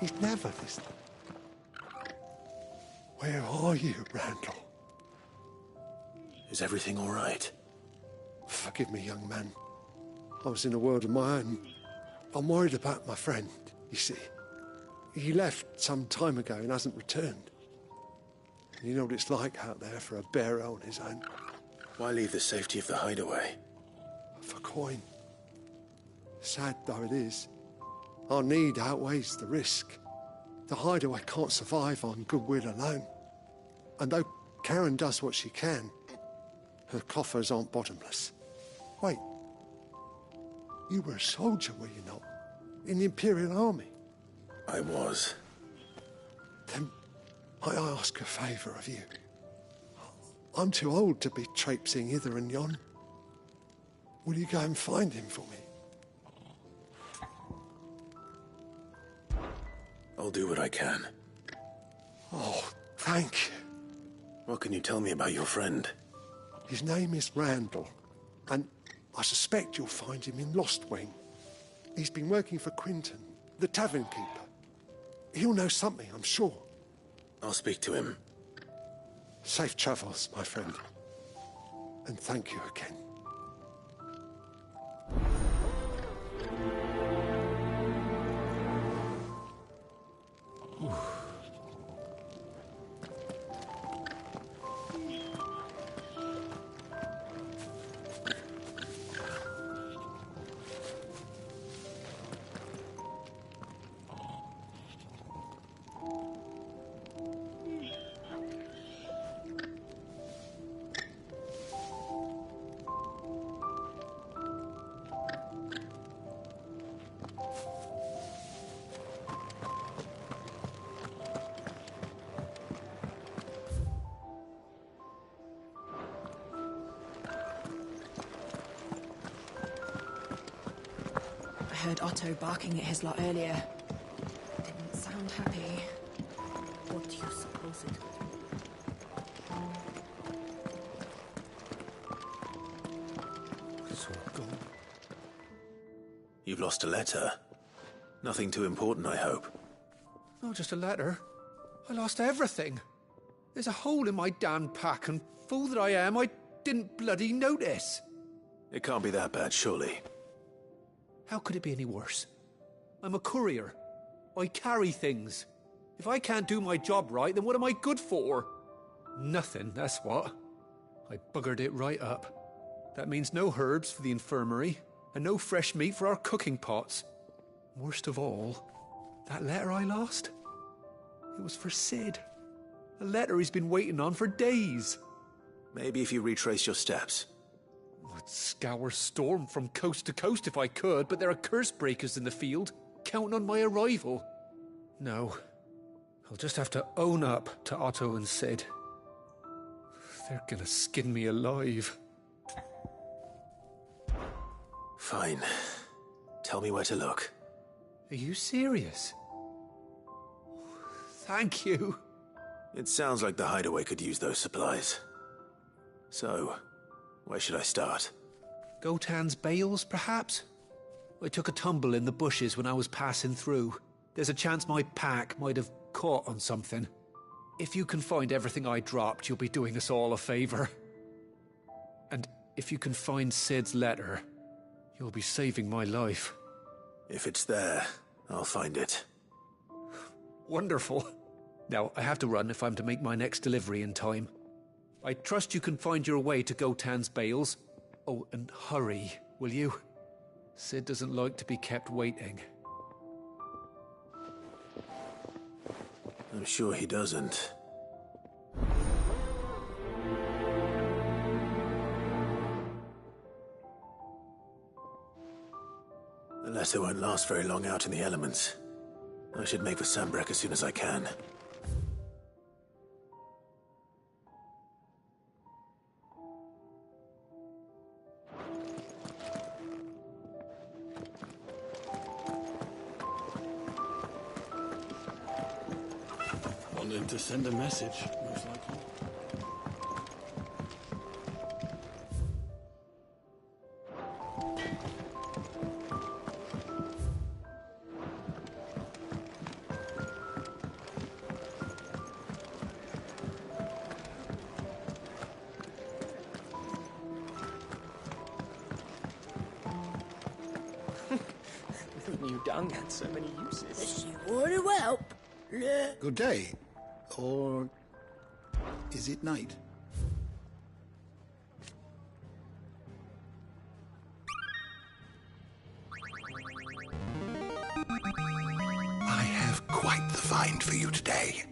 He's never listened. Where are you, Randall? Is everything all right? Forgive me, young man. I was in a world of my own. I'm worried about my friend, you see. He left some time ago and hasn't returned. You know what it's like out there for a bearer on his own. Why leave the safety of the hideaway? For coin. Sad though it is, our need outweighs the risk. The hideaway can't survive on goodwill alone. And though Karen does what she can, her coffers aren't bottomless. Wait. You were a soldier, were you not? In the Imperial Army? I was. Then might I ask a favour of you? I'm too old to be traipsing hither and yon. Will you go and find him for me? I'll do what I can. Oh, thank you. What can you tell me about your friend? His name is Randall, and I suspect you'll find him in Lost Wing. He's been working for Quinton, the tavern keeper. He'll know something, I'm sure. I'll speak to him. Safe travels, my friend. And thank you again. I heard Otto barking at his lot earlier. Didn't sound happy. What do you suppose it would be? It's all gone. You've lost a letter. Nothing too important, I hope. Not just a letter. I lost everything. There's a hole in my damn pack, and fool that I am, I didn't bloody notice. It can't be that bad, surely. How could it be any worse? I'm a courier. I carry things. If I can't do my job right, then what am I good for? Nothing, that's what. I buggered it right up. That means no herbs for the infirmary, and no fresh meat for our cooking pots. Worst of all, that letter I lost? It was for Sid. A letter he's been waiting on for days. Maybe if you retrace your steps. I'd scour Storm from coast to coast if I could, but there are curse breakers in the field, counting on my arrival. No, I'll just have to own up to Otto and Sid. They're gonna skin me alive. Fine. Tell me where to look. Are you serious? Thank you. It sounds like the hideaway could use those supplies. So, where should I start? Gotan's bales, perhaps? I took a tumble in the bushes when I was passing through. There's a chance my pack might have caught on something. If you can find everything I dropped, you'll be doing us all a favour. And if you can find Sid's letter, you'll be saving my life. If it's there, I'll find it. Wonderful. Now, I have to run if I'm to make my next delivery in time. I trust you can find your way to Gotan's bales. Oh, and hurry, will you? Sid doesn't like to be kept waiting. I'm sure he doesn't. The letter won't last very long out in the elements. I should make for Sambrek as soon as I can. Wanted to send a message, most likely. New dung had so many uses. You want to help? Good day. Or is it night? I have quite the find for you today.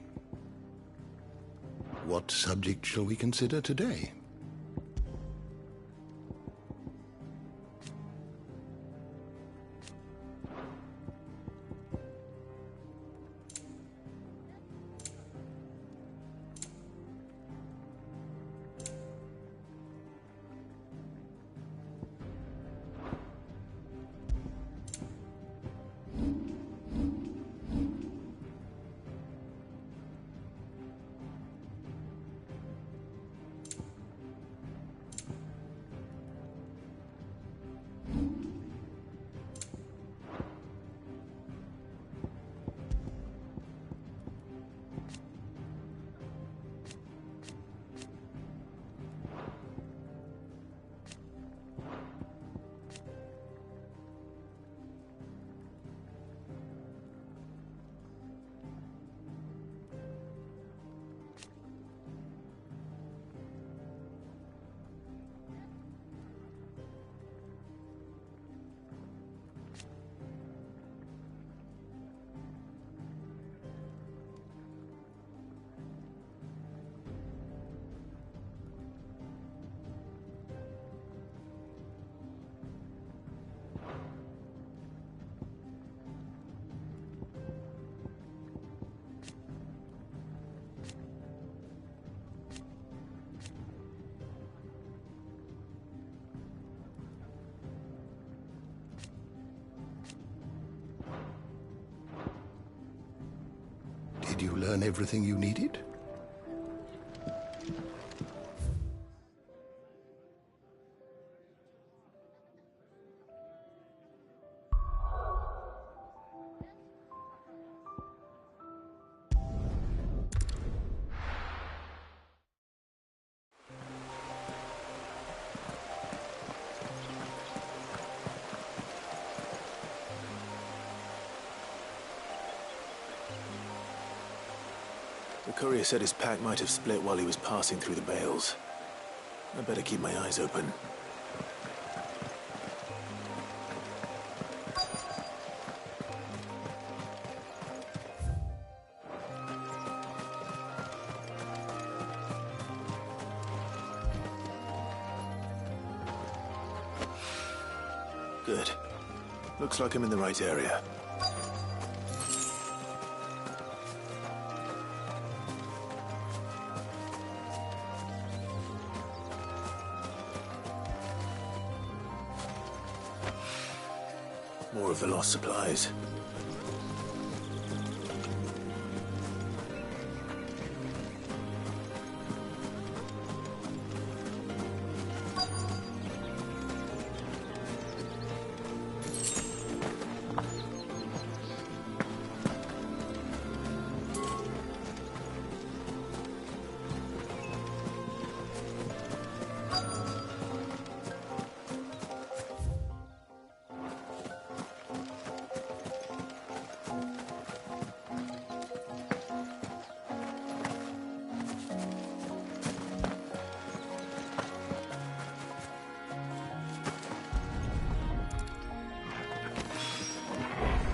What subject shall we consider today? Did you learn everything you needed? The courier said his pack might have split while he was passing through the bales. I better keep my eyes open. Good. Looks like I'm in the right area. More of the lost supplies.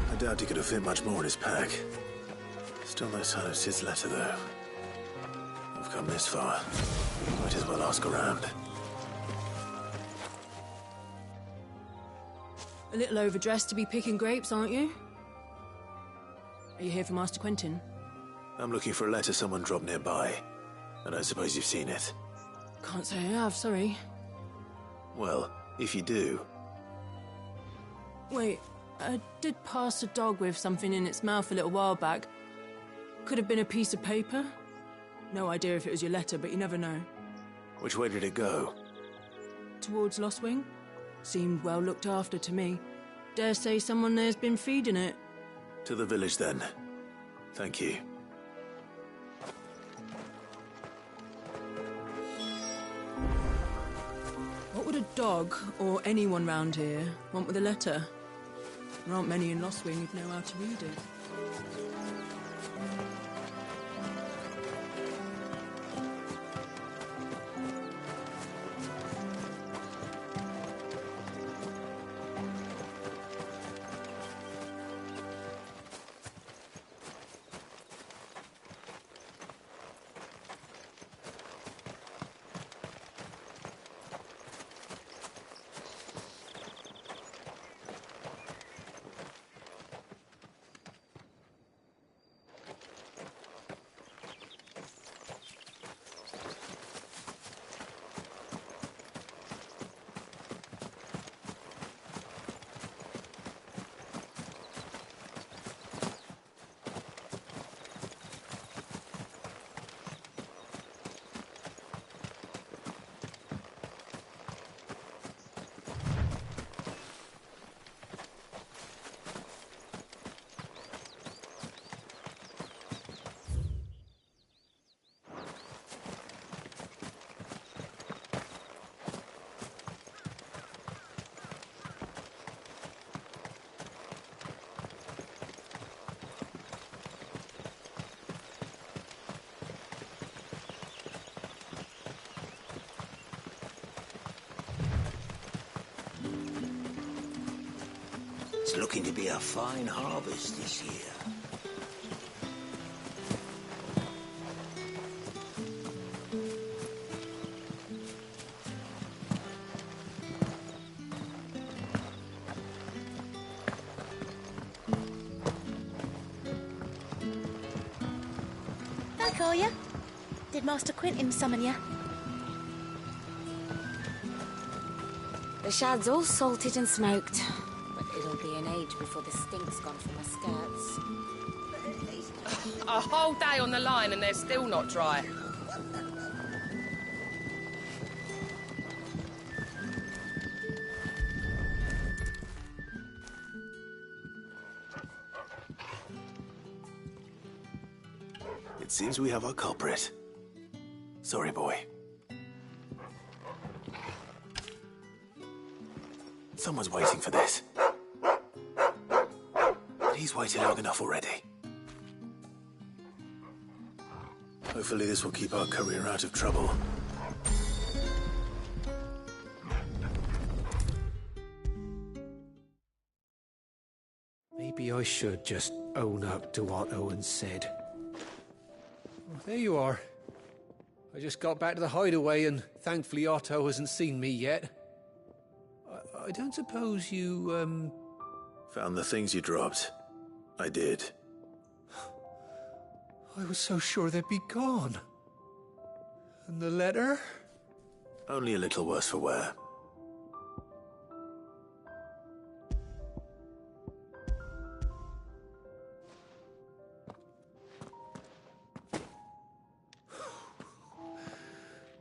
I doubt he could have fit much more in his pack. Still no sign of Sid's letter, though. I've come this far. Might as well ask around. A little overdressed to be picking grapes, aren't you? Are you here for Master Quentin? I'm looking for a letter someone dropped nearby. I don't suppose you've seen it. Can't say I have, sorry. Well, if you do... Wait, I did pass a dog with something in its mouth a little while back. Could have been a piece of paper. No idea if it was your letter, but you never know. Which way did it go? Towards Lost Wing? Seemed well looked after to me. Dare say someone there's been feeding it. To the village, then. Thank you. What would a dog, or anyone round here, want with a letter? There aren't many in Lost Wing who know how to read it. It's looking to be a fine harvest this year. Back, are you? Did Master Quentin summon you? The shad's all salted and smoked, but it'll be an age before the stink's gone from my skirts. A whole day on the line and they're still not dry. It seems we have our culprit. Sorry, boy. Someone's waiting for this. But he's waited long enough already. Hopefully this will keep our career out of trouble. Maybe I should just own up to what Owen said. Well, there you are. I just got back to the hideaway and thankfully Otto hasn't seen me yet. I don't suppose you, Found the things you dropped. I did. I was so sure they'd be gone. And the letter? Only a little worse for wear.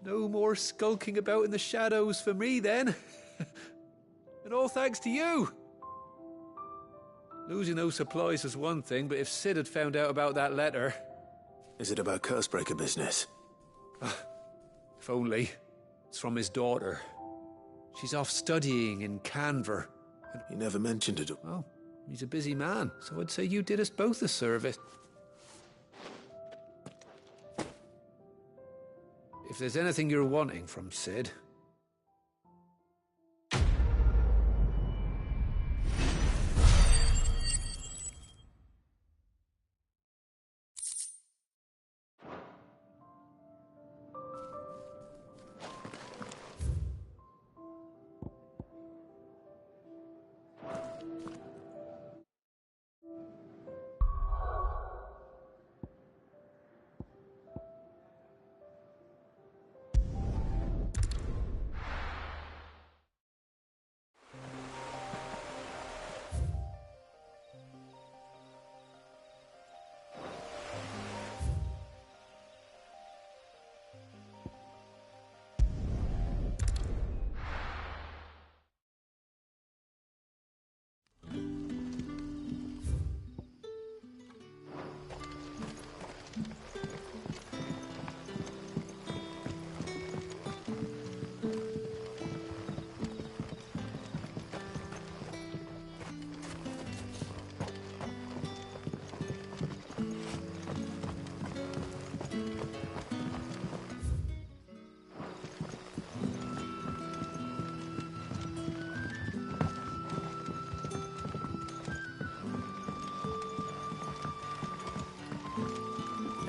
No more skulking about in the shadows for me, then. And all thanks to you. Losing those supplies is one thing, but if Sid had found out about that letter... Is it about Cursebreaker business? If only. It's from his daughter. She's off studying in Canver. He never mentioned it. Well, he's a busy man, so I'd say you did us both a service. If there's anything you're wanting from Sid...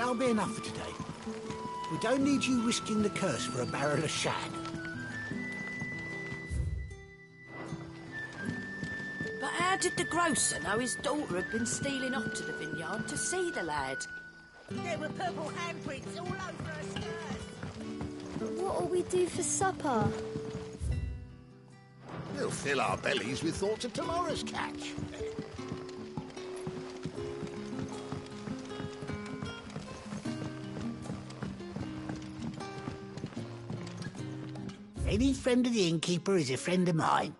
That'll be enough for today. We don't need you risking the curse for a barrel of shad. But how did the grocer know his daughter had been stealing off to the vineyard to see the lad? There were purple handprints all over her skirts. What'll we do for supper? We'll fill our bellies with thoughts of tomorrow's catch. Any friend of the innkeeper is a friend of mine.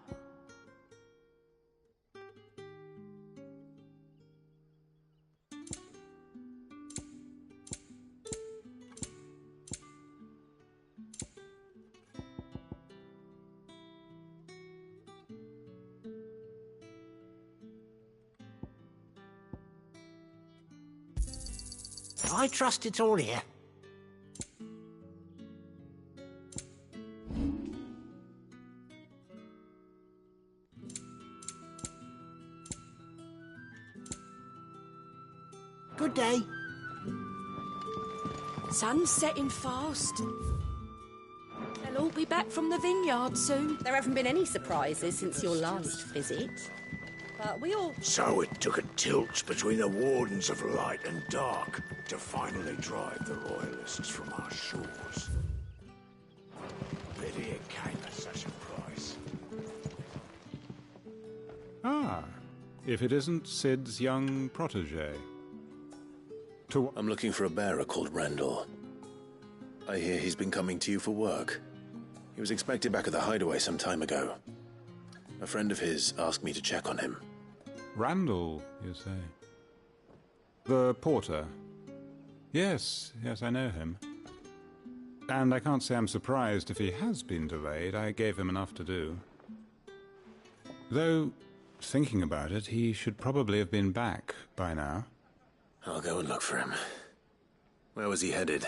I trust it's all here. Good day. Sun's setting fast. They'll all be back from the vineyard soon. There haven't been any surprises since your last visit. But we all... So it took a tilt between the Wardens of Light and Dark to finally drive the Royalists from our shores. Pity it came at such a price. Ah, if it isn't Sid's young protege. I'm looking for a bearer called Randall. I hear he's been coming to you for work. He was expected back at the hideaway some time ago. A friend of his asked me to check on him. Randall, you say? The porter? Yes, I know him. And I can't say I'm surprised if he has been delayed. I gave him enough to do. Though, thinking about it, he should probably have been back by now. I'll go and look for him. Where was he headed?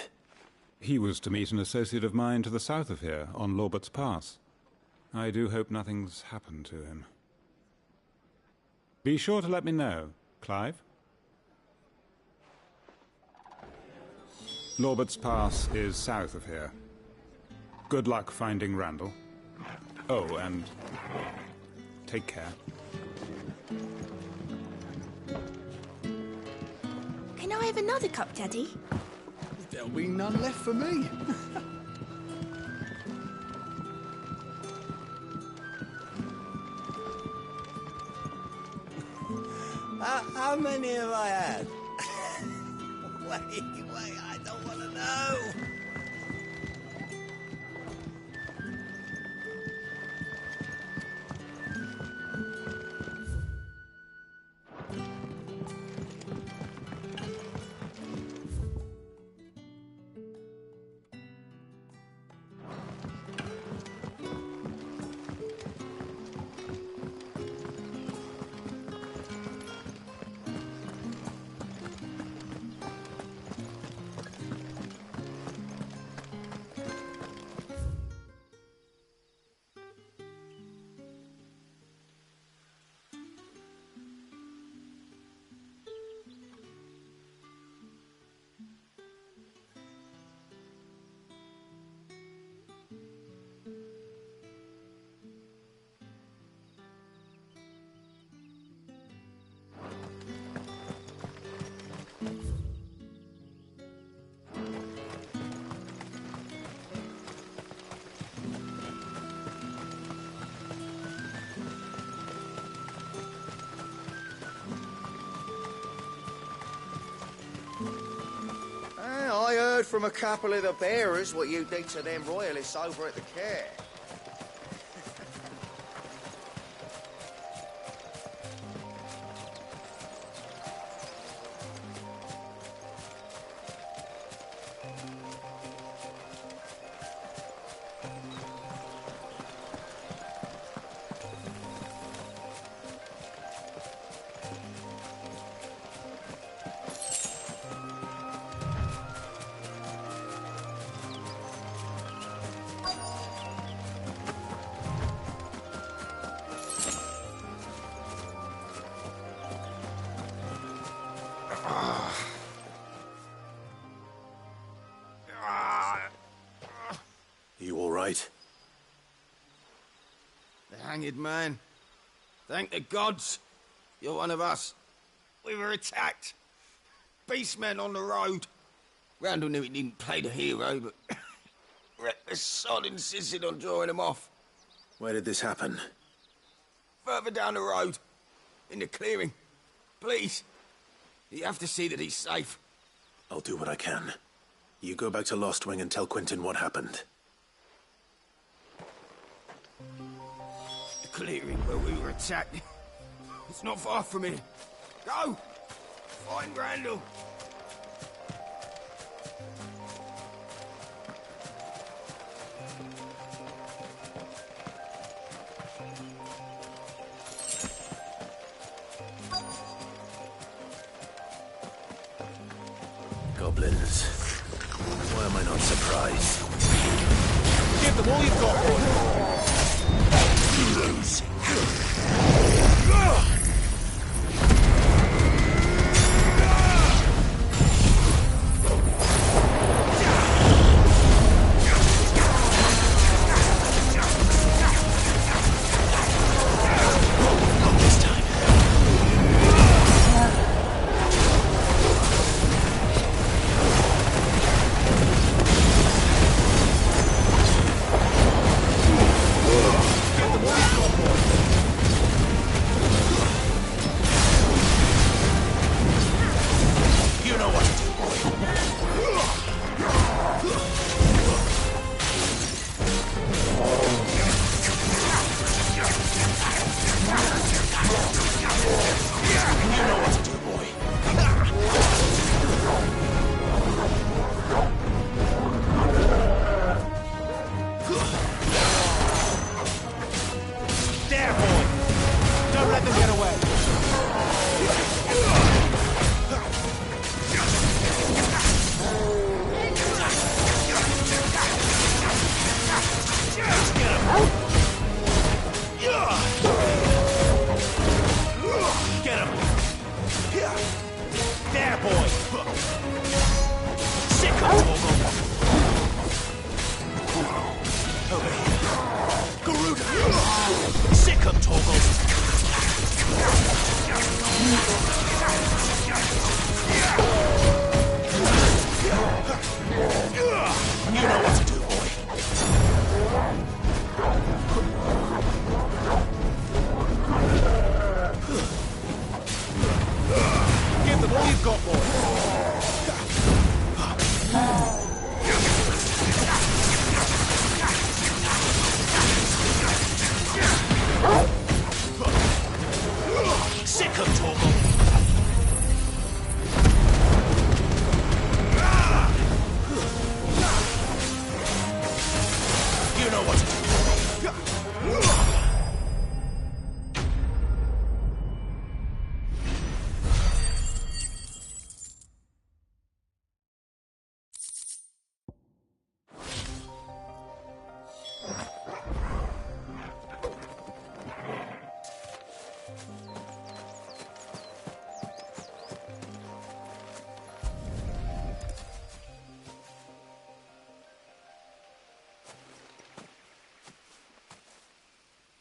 He was to meet an associate of mine to the south of here, on Lorbert's Pass. I do hope nothing's happened to him. Be sure to let me know, Clive. Lorbert's Pass is south of here. Good luck finding Randall. Oh, and take care. Can I have another cup, Daddy? There'll be none left for me. How many have I had? Wait, I don't want to know. I heard from a couple of the bearers what you did to them royalists over at the care. hanged man. Thank the gods. You're one of us. We were attacked. Beastmen on the road. Randall knew he didn't play the hero, but reckless sod insisted on drawing him off. Where did this happen? Further down the road. In the clearing. Please. You have to see that he's safe. I'll do what I can. You go back to Lost Wing and tell Quentin what happened. The clearing where we were attacked. It's not far from here. Go! Find Randall! Goblins. Why am I not surprised? Give them all you've got, boy! You lose.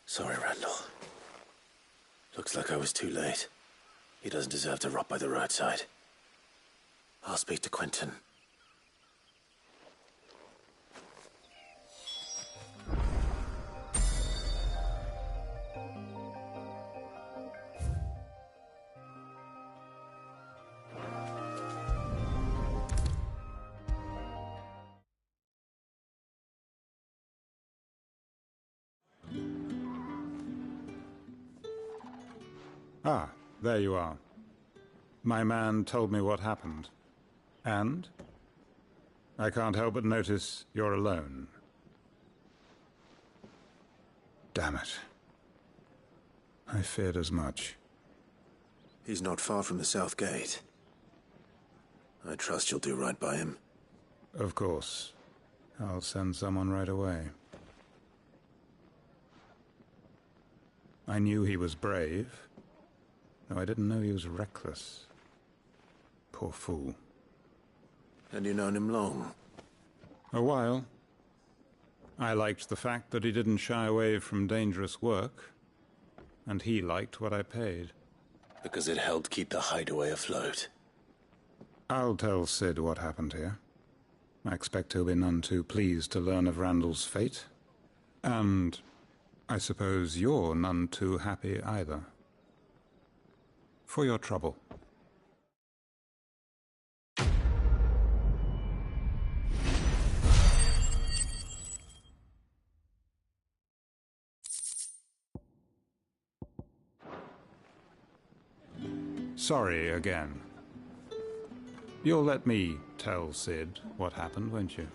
Sorry, Randall. Looks like I was too late. He doesn't deserve to rot by the roadside. I'll speak to Quentin. Ah, there you are. My man told me what happened. And? I can't help but notice you're alone. Damn it. I feared as much. He's not far from the South Gate. I trust you'll do right by him. Of course. I'll send someone right away. I knew he was brave, though I didn't know he was reckless. Poor fool. Had you known him long? A while. I liked the fact that he didn't shy away from dangerous work, and he liked what I paid. Because it helped keep the hideaway afloat. I'll tell Sid what happened here. I expect he'll be none too pleased to learn of Randall's fate. And I suppose you're none too happy either. For your trouble. Sorry again. You'll let me tell Sid what happened, won't you?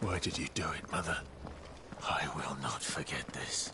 Why did you do it, Mother? I will not forget this.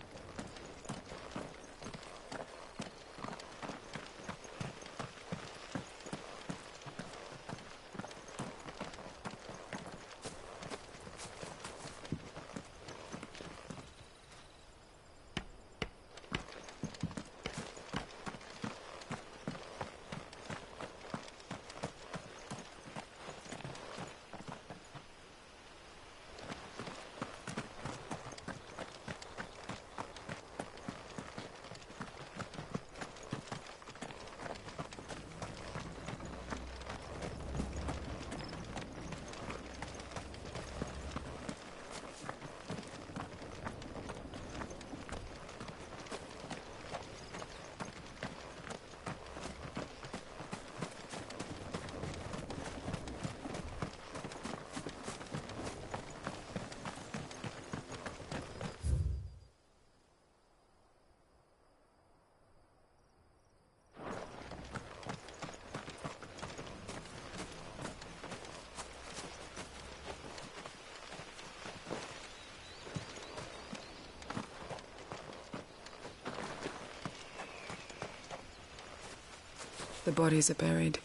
The bodies are buried.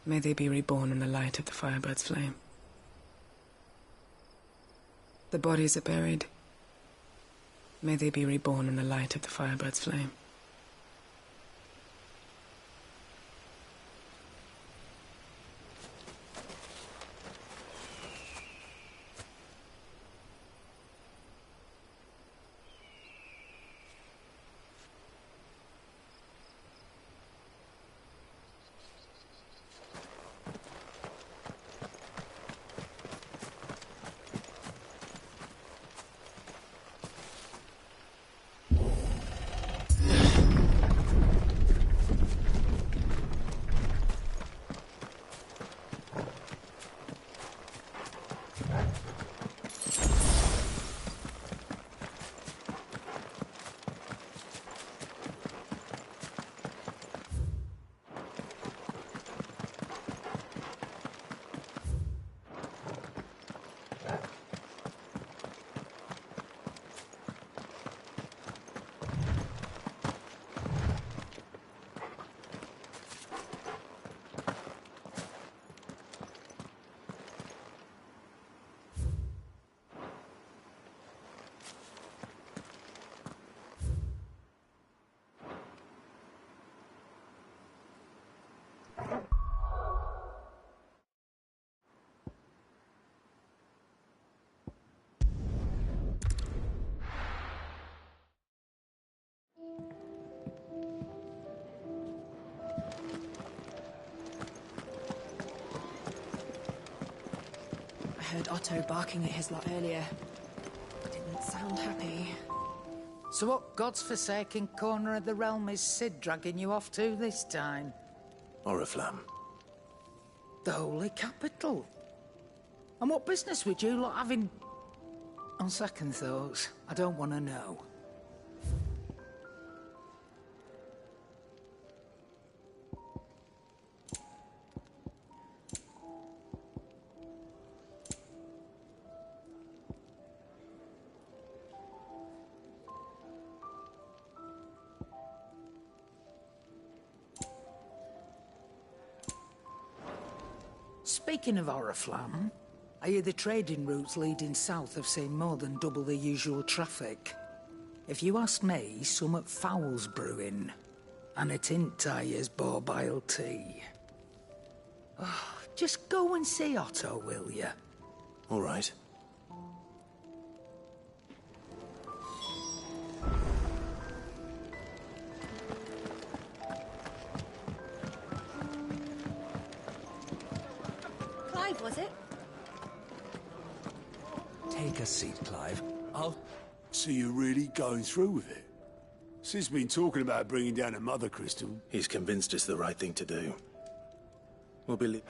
May they be reborn in the light of the Firebird's flame. The bodies are buried. May they be reborn in the light of the Firebird's flame. I heard Otto barking at his lot earlier. Didn't sound happy. So what god's-forsaken corner of the realm is Sid dragging you off to this time? Oriflamme. The Holy Capital. And what business would you lot having... On second thoughts, I don't want to know. Speaking of Oriflamme, I hear the trading routes leading south have seen more than double the usual traffic. If you ask me, somewhat foul's brewing. And a tint tires borbile tea. Oh, just go and see Otto, will you? All right. Clive, was it? Take a seat, Clive. So you're really going through with it? Sid's been talking about bringing down a mother crystal. He's convinced it's the right thing to do. We'll be...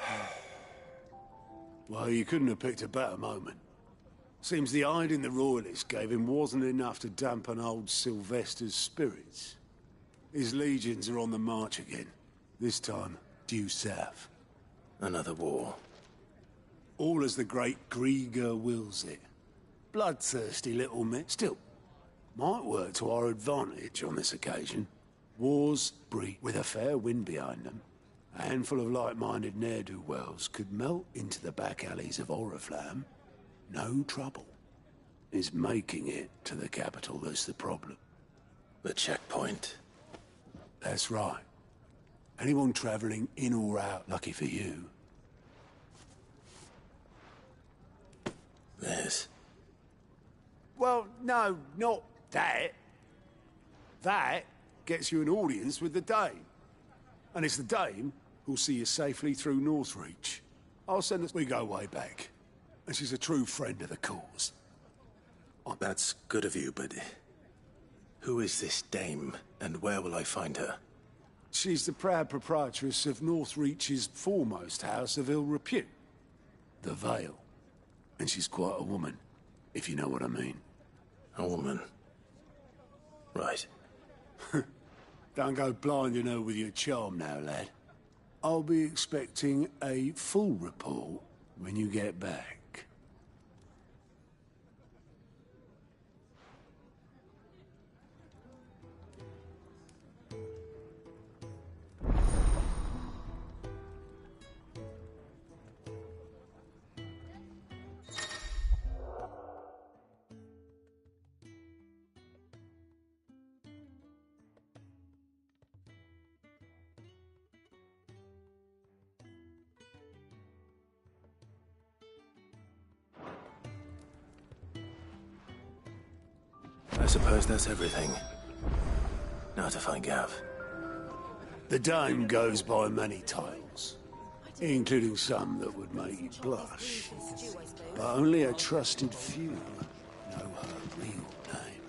Well, you couldn't have picked a better moment. Seems the hiding the Royalists gave him wasn't enough to dampen old Sylvester's spirits. His legions are on the march again. This time, due south. Another war. All as the great Grieger wills it. Bloodthirsty little men. Still, might work to our advantage on this occasion. Wars breed with a fair wind behind them. A handful of like-minded ne'er-do-wells could melt into the back alleys of Oriflamme. No trouble. Is making it to the capital that's the problem. The checkpoint. That's right. Anyone travelling in or out, lucky for you. This. Well, no, not that. That gets you an audience with the Dame. And it's the Dame who'll see you safely through Northreach. I'll send us... We go way back. And she's a true friend of the cause. Oh, that's good of you, but... Who is this Dame, and where will I find her? She's the proud proprietress of Northreach's foremost house of ill repute. The Vale. And she's quite a woman, if you know what I mean. A woman. Right. Don't go blinding her with your charm now, lad. I'll be expecting a full report when you get back. suppose that's everything. Now to find Gav. The Dame goes by many titles, including some that would make you blush. But only a trusted few know her real name.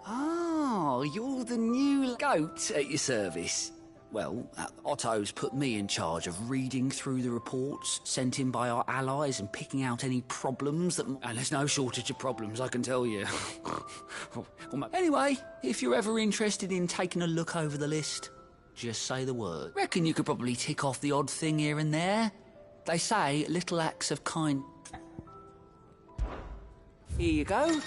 Oh, you're the new goat at your service. Well, Otto's put me in charge of reading through the reports sent in by our allies and picking out any problems that... And there's no shortage of problems, I can tell you. Anyway, if you're ever interested in taking a look over the list, just say the word. Reckon you could probably tick off the odd thing here and there. They say little acts of kind... Here you go.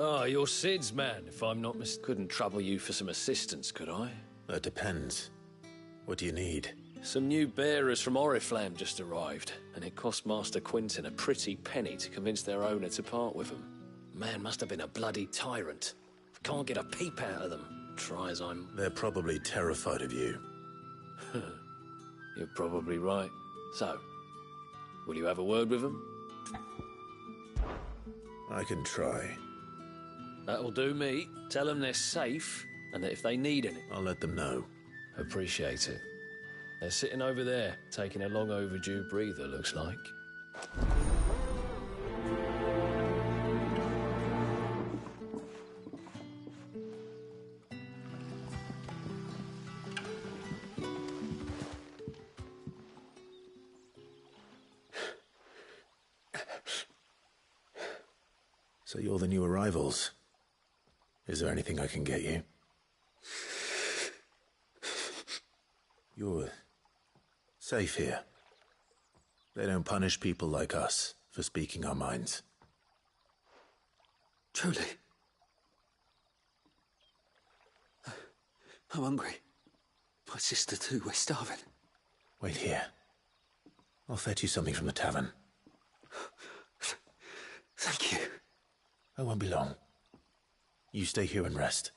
Oh, you're Sid's man, if I'm not Couldn't trouble you for some assistance, could I? That depends. What do you need? Some new bearers from Oriflamme just arrived, and it cost Master Quinton a pretty penny to convince their owner to part with them. Man must have been a bloody tyrant. Can't get a peep out of them. Try as I'm... They're probably terrified of you. You're probably right. So, will you have a word with them? I can try. That'll do me. Tell them they're safe, and that if they need any... I'll let them know. Appreciate it. They're sitting over there, taking a long overdue breather, looks like. So you're the new arrivals. Is there anything I can get you? You're safe here. They don't punish people like us for speaking our minds. Truly. I'm hungry. My sister too, we're starving. Wait here. I'll fetch you something from the tavern. Thank you. I won't be long. You stay here and rest.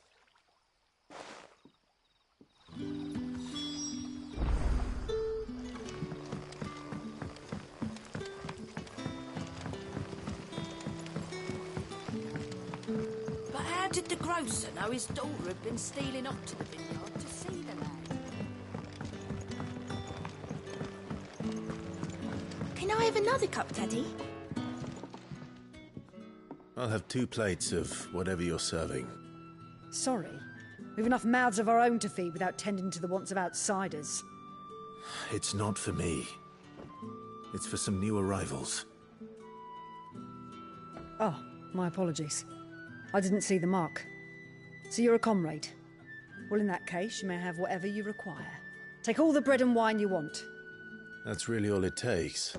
But how did the grocer know his daughter had been stealing off to the vineyard to see the lad? Can I have another cup, Daddy? I'll have 2 plates of whatever you're serving. Sorry. We've enough mouths of our own to feed without tending to the wants of outsiders. It's not for me. It's for some new arrivals. Oh, my apologies. I didn't see the mark. So you're a comrade. Well, in that case, you may have whatever you require. Take all the bread and wine you want. That's really all it takes.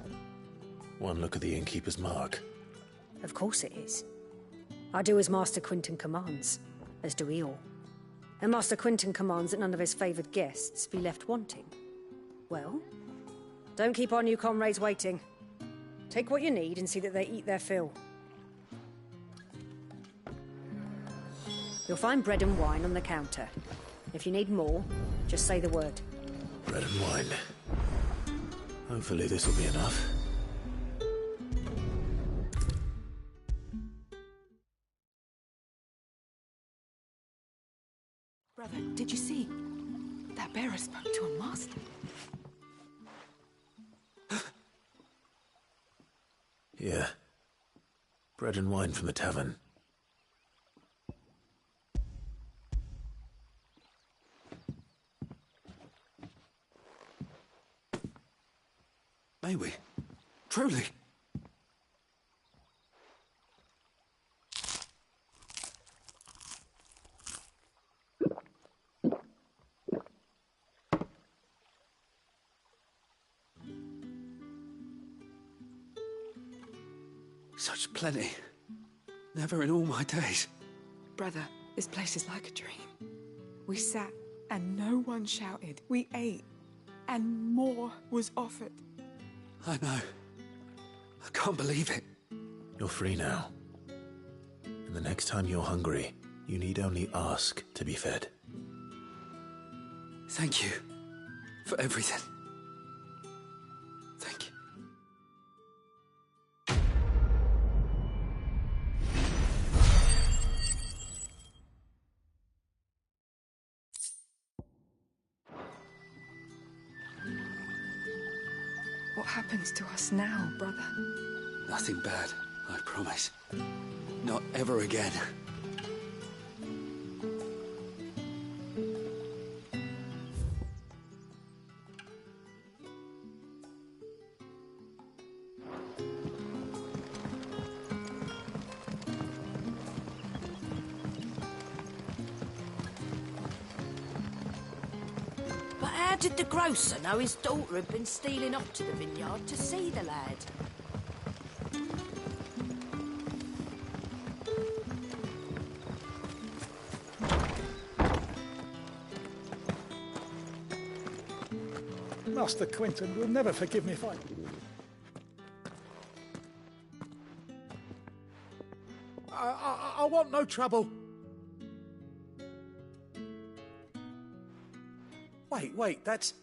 One look at the innkeeper's mark. Of course it is. I do as Master Quinton commands, as do we all. And Master Quinton commands that none of his favoured guests be left wanting. Well, don't keep our new comrades waiting. Take what you need and see that they eat their fill. You'll find bread and wine on the counter. If you need more, just say the word. Bread and wine. Hopefully this will be enough. Brother, did you see? That bearer spoke to a master. Yeah. Bread and wine from the tavern. May we? Truly? Such plenty. Never in all my days. Brother, this place is like a dream. We sat and no one shouted. We ate and more was offered. I know. I can't believe it. You're free now. And the next time you're hungry, you need only ask to be fed. Thank you for everything. Thank you. What happens to us now, brother? Nothing bad, I promise. Not ever again. But how did the grocer know his daughter had been stealing off to the vineyard to see the lad? Master Quinton will never forgive me if I want no trouble. Wait, that's...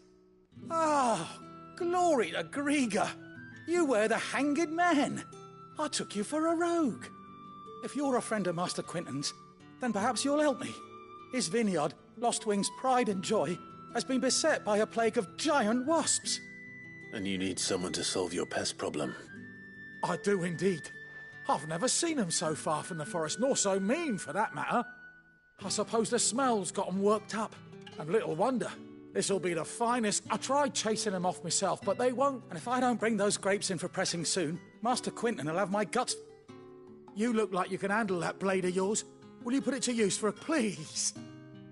Ah, glory to Grieger. You were the hanged man. I took you for a rogue. If you're a friend of Master Quinton's, then perhaps you'll help me. His vineyard, Lost Wing's pride and joy, has been beset by a plague of giant wasps. And you need someone to solve your pest problem. I do indeed. I've never seen them so far from the forest, nor so mean, for that matter. I suppose the smell's got 'em worked up. And little wonder. This'll be the finest. I tried chasing them off myself, but they won't. And if I don't bring those grapes in for pressing soon, Master Quinton will have my guts. You look like you can handle that blade of yours. Will you put it to use for a please?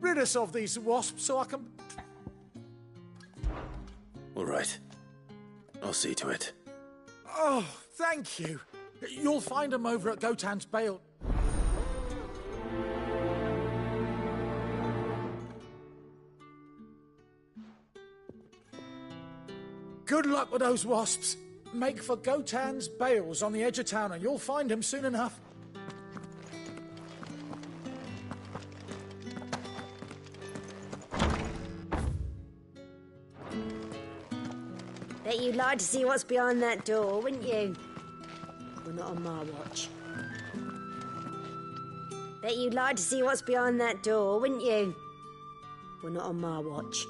Rid us of these wasps so I can... All right. I'll see to it. Oh, thank you. You'll find them over at Gotan's Bale. Good luck with those wasps. Make for Gotan's Bales on the edge of town and you'll find them soon enough. Bet you'd like to see what's behind that door, wouldn't you? Well, not on my watch. Bet you'd like to see what's behind that door, wouldn't you? Well, not on my watch.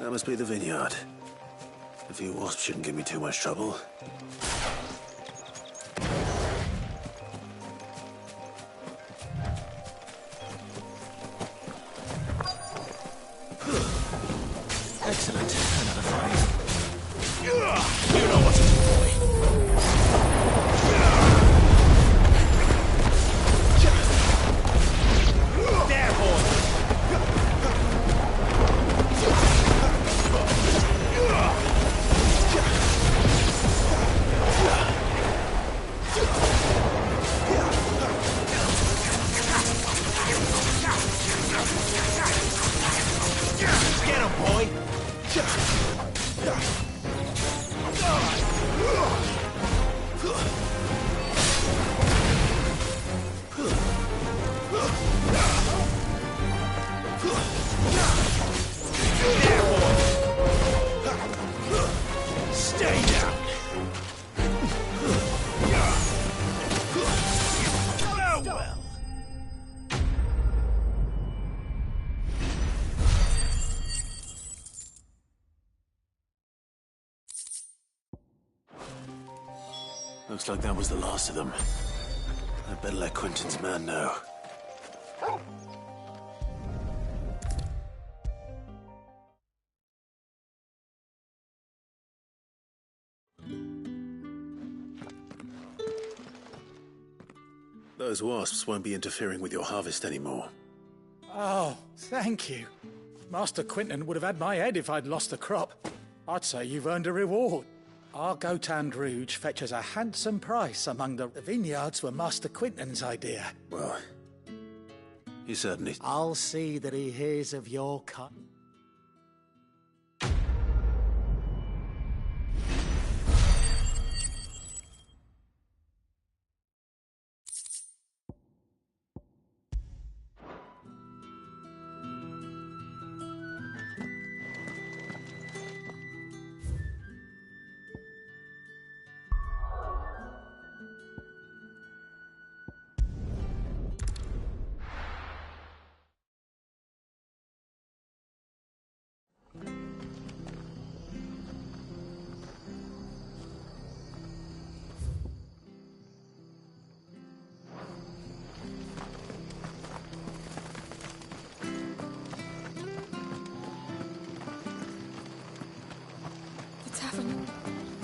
That must be the vineyard. A few wasps shouldn't give me too much trouble. Excellent. Another fight. You know what to do, boy. There, boy. Get him, boy. Stay down. Oh, well. Looks like that was the last of them. I'd better let Quentin's man know. Those wasps won't be interfering with your harvest anymore. Oh, thank you. Master Quentin would have had my head if I'd lost the crop. I'd say you've earned a reward. Our Gotand Rouge fetches a handsome price among the vineyards were Master Quentin's idea. Well, he certainly... I'll see that he hears of your cut.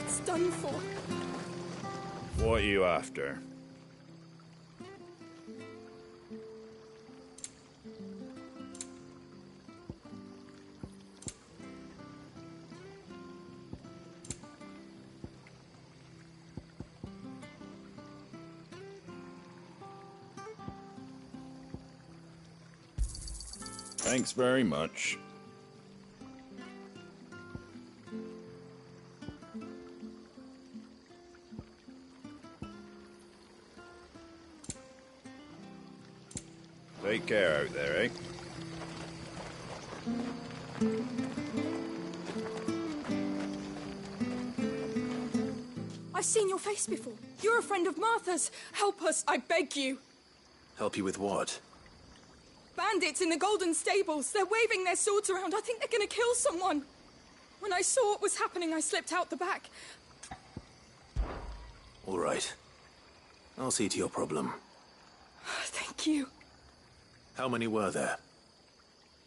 It's done for. What are you after? Thanks very much. Take care out there, eh? I've seen your face before. You're a friend of Martha's. Help us, I beg you. Help you with what? Bandits in the Golden Stables. They're waving their swords around. I think they're going to kill someone. When I saw what was happening, I slipped out the back. All right. I'll see to your problem. Thank you. How many were there?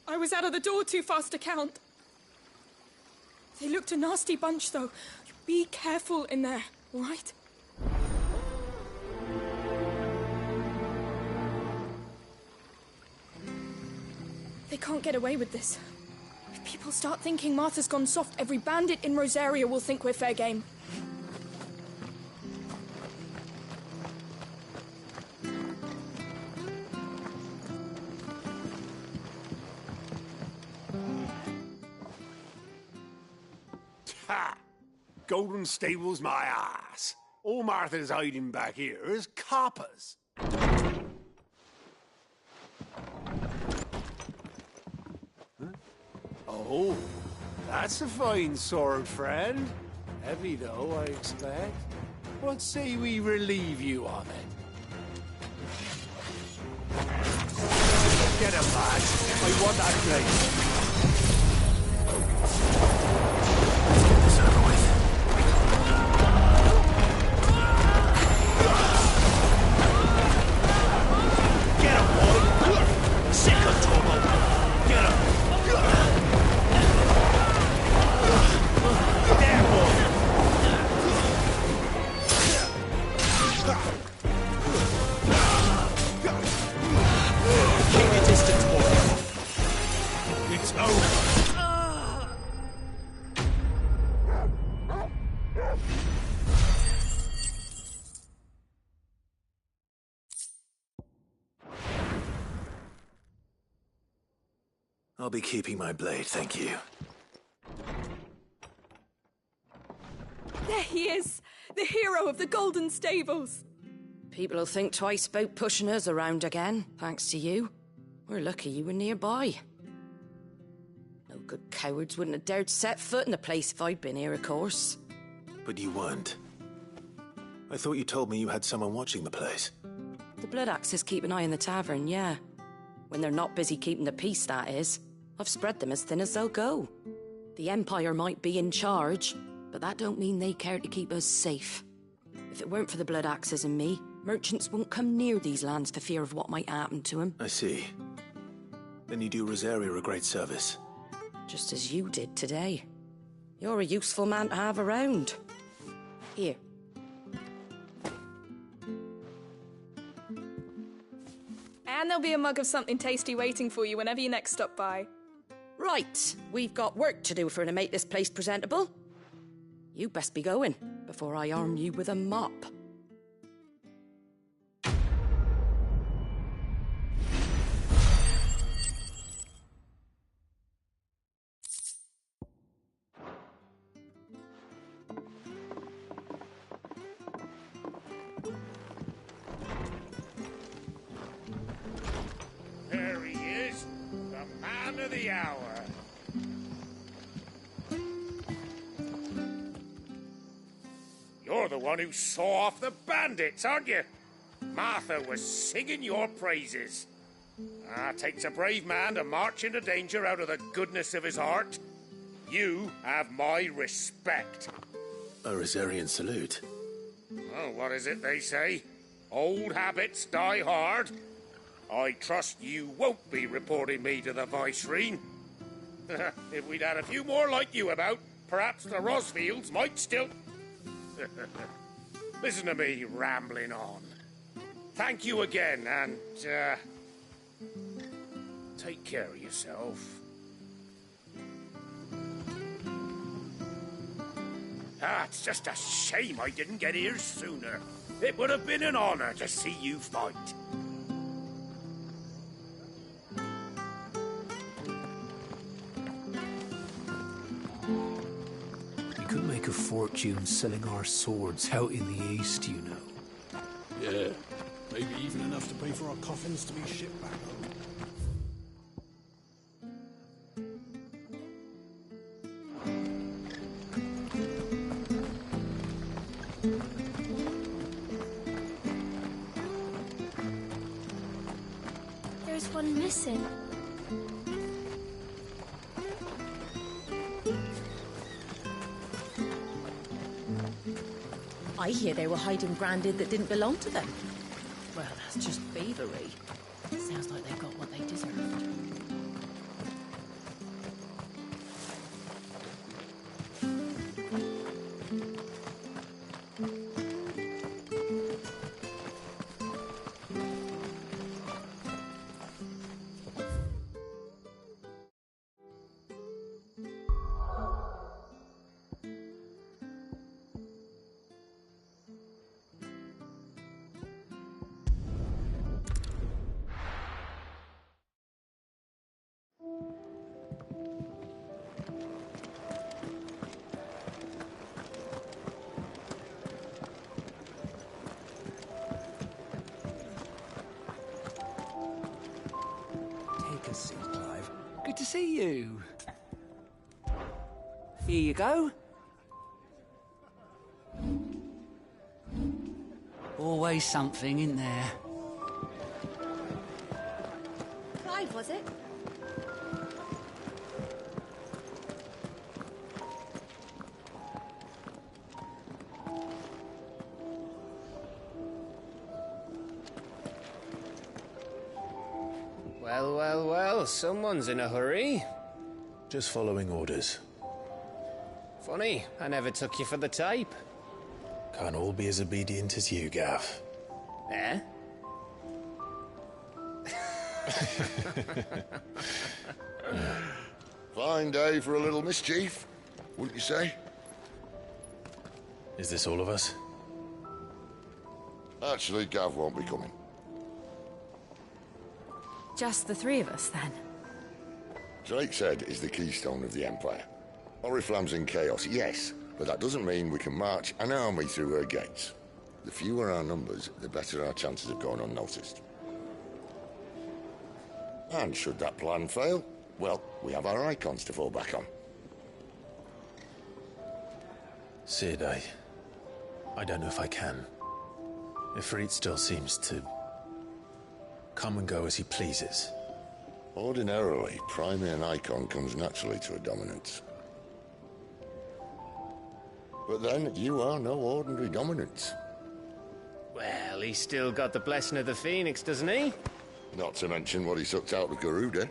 I was out of the door too fast to count. They looked a nasty bunch, though. Be careful in there, all right? They can't get away with this. If people start thinking Martha's gone soft, every bandit in Rosaria will think we're fair game. Ha! Golden Stables, my ass. All Martha's hiding back here is coppers. Oh, that's a fine sword, friend. Heavy, though, I expect. What say we relieve you of it? Get him, lads. I want that blade. It's over. I'll be keeping my blade, thank you. There he is! The hero of the Golden Stables! People will think twice about pushing us around again, thanks to you. We're lucky you were nearby. No good cowards wouldn't have dared set foot in the place if I'd been here, of course. But you weren't. I thought you told me you had someone watching the place. The Blood Axes keep an eye on the tavern, yeah. When they're not busy keeping the peace, that is. I've spread them as thin as they'll go. The Empire might be in charge, but that don't mean they care to keep us safe. If it weren't for the Blood Axes and me, merchants won't come near these lands for fear of what might happen to them. I see. Then you do Rosaria a great service. Just as you did today. You're a useful man to have around. Here. And there'll be a mug of something tasty waiting for you whenever you next stop by. Right, we've got work to do for to make this place presentable. You best be going, before I arm you with a mop. There he is, the man of the hour. You're the one who saw off the bandits, aren't you? Martha was singing your praises. Takes a brave man to march into danger out of the goodness of his heart. You have my respect. A Rosarian salute. Oh, what is it they say? Old habits die hard. I trust you won't be reporting me to the Viceroy. If we'd had a few more like you about, perhaps the Rosfields might still... Listen to me rambling on. Thank you again, and, take care of yourself. It's just a shame I didn't get here sooner. It would have been an honor to see you fight. We could make a fortune selling our swords out in the east, you know. Yeah, maybe even enough to pay for our coffins to be shipped back home. There's one missing. I hear they were hiding branded that didn't belong to them. Well, that's just thievery. Sounds like they got what they deserved. Take a seat, Clive. Good to see you. Here you go. Always something in there. Clive, was it? Well, well, well, someone's in a hurry. Just following orders. Funny, I never took you for the type. Can't all be as obedient as you, Gav. Eh? fine day for a little mischief, wouldn't you say? Is this all of us? Actually, Gav won't be coming. Just the three of us, then? Drakeshead is the keystone of the Empire. Oriflamme's in chaos, yes, but that doesn't mean we can march an army through her gates. The fewer our numbers, the better our chances of going unnoticed. And should that plan fail, well, we have our icons to fall back on. Sid, I don't know if I can. Ifrit still seems to come and go as he pleases. Ordinarily, priming an icon comes naturally to a dominance. But then, you are no ordinary dominance. Well, he's still got the blessing of the Phoenix, doesn't he? Not to mention what he sucked out of Garuda.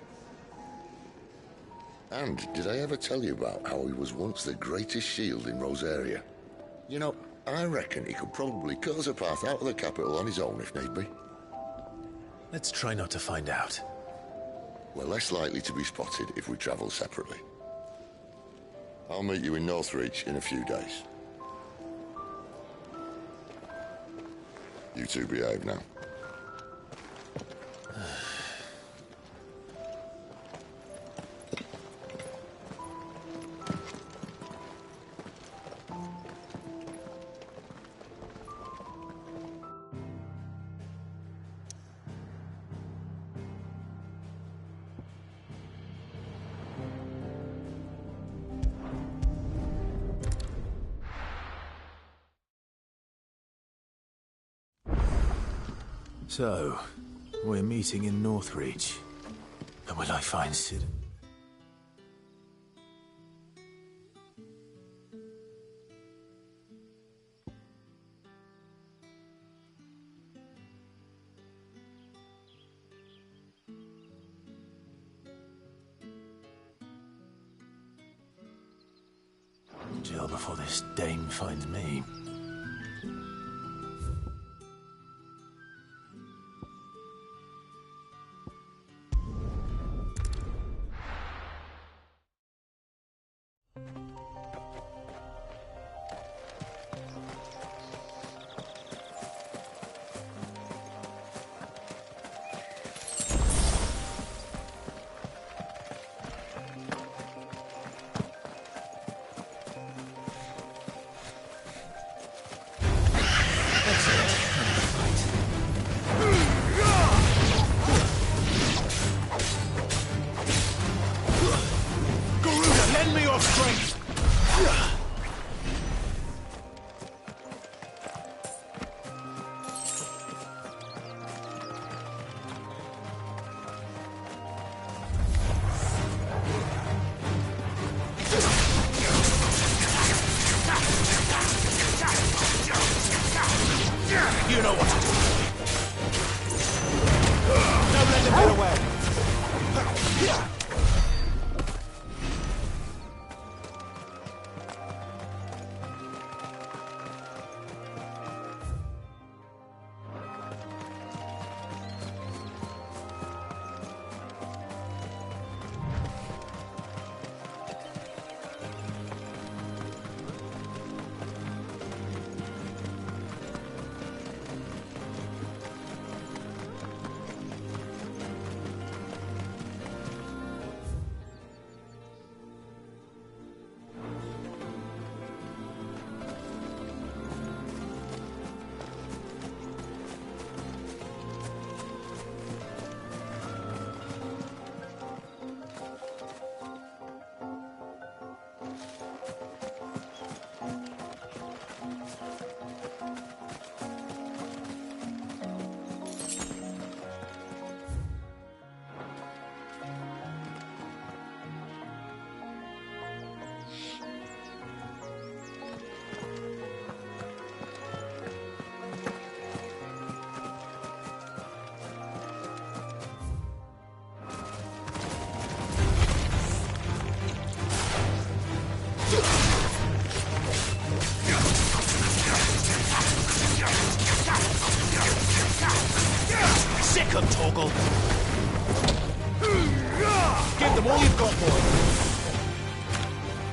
And did I ever tell you about how he was once the greatest shield in Rosaria? You know, I reckon he could probably cut us a path out of the capital on his own if need be. Let's try not to find out. We're less likely to be spotted if we travel separately. I'll meet you in Northreach in a few days. You two behave now. So, we're meeting in Northreach. And will I find Sid? Jill before this dame finds me. You know what to do. Don't let them get away.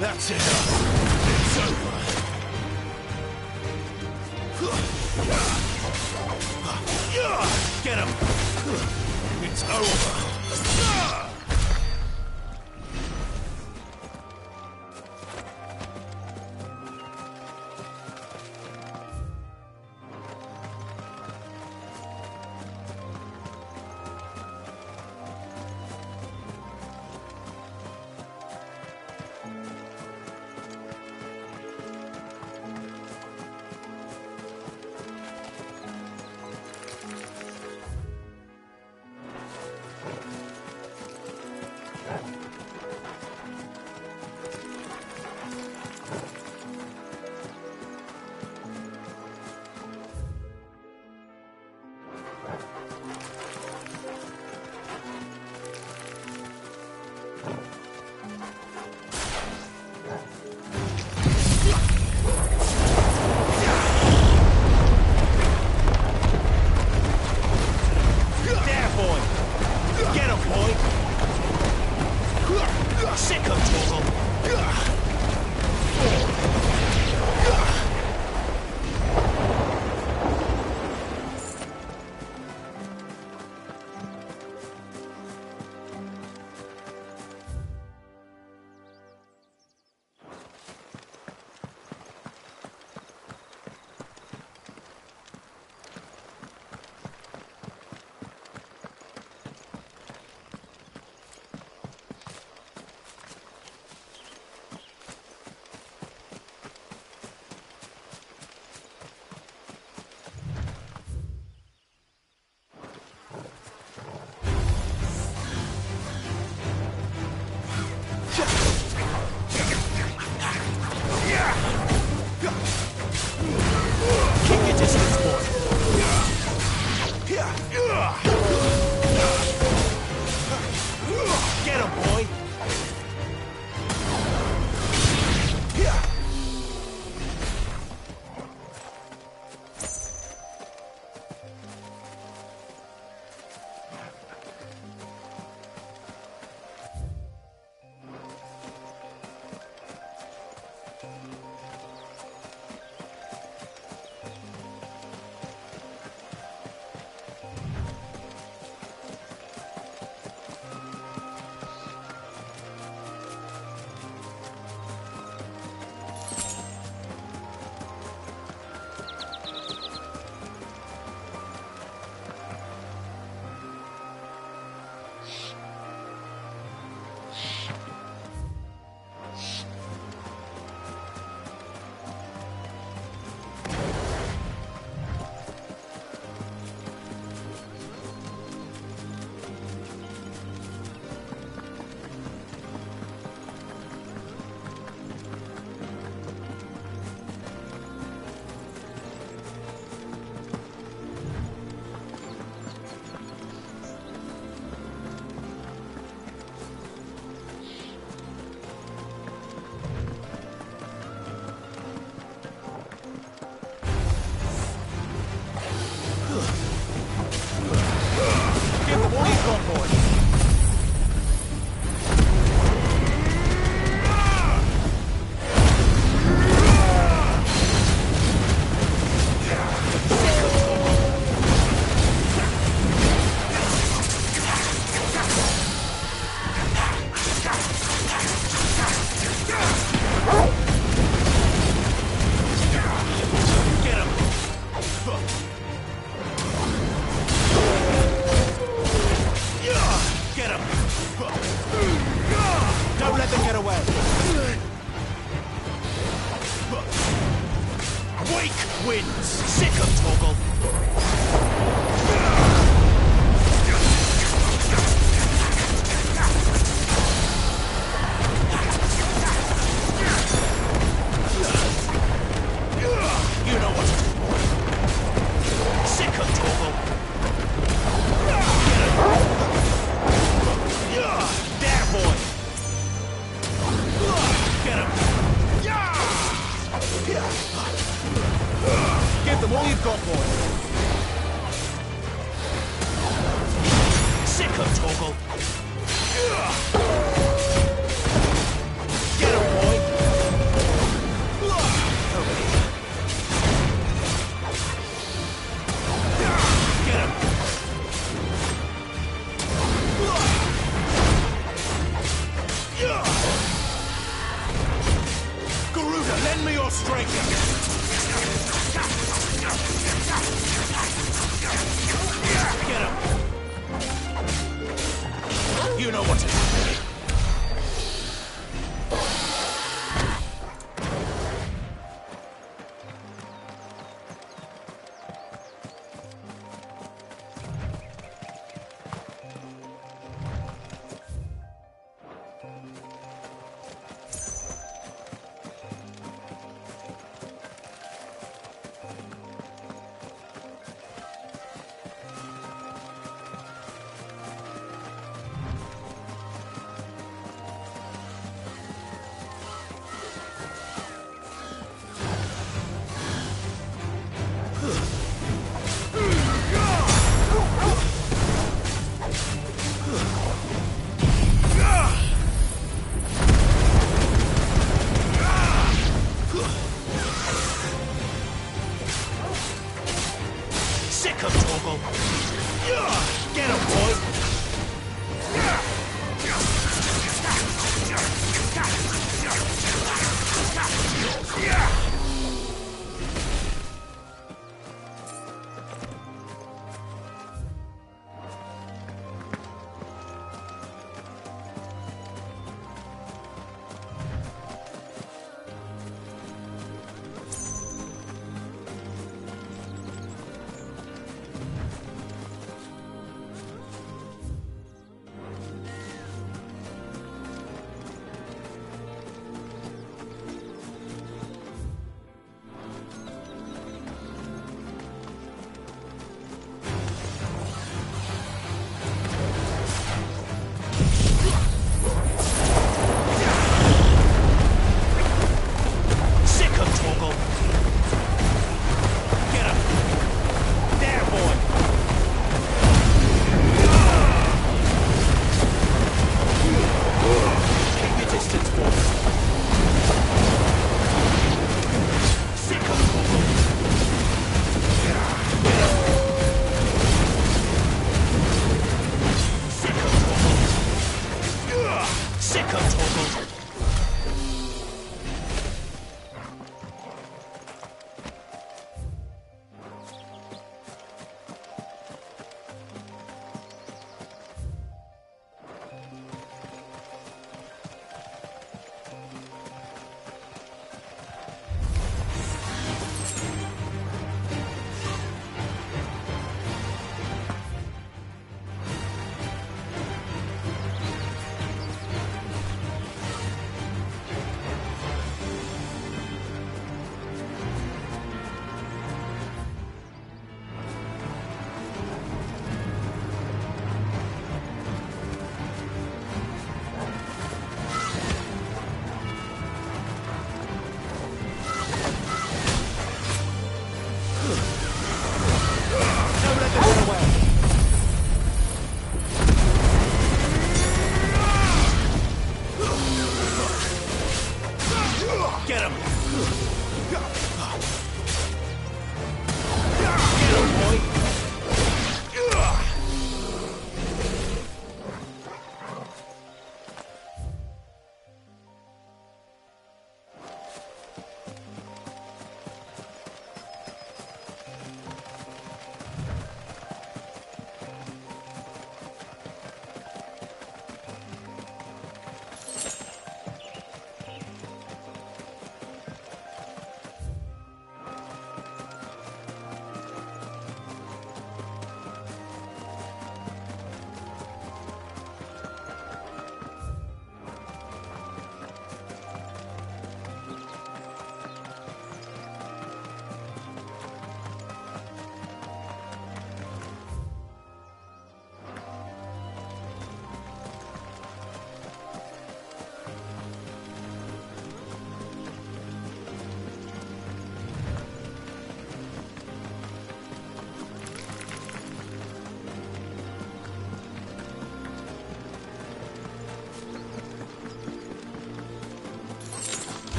That's enough. It's over. Get him! It's over. wins. Sick of Toggle. You know what? Sick of Toggle. There, boy. Get him. Give them all you've got, boy. Lend me your strength! Get him! You know what to do.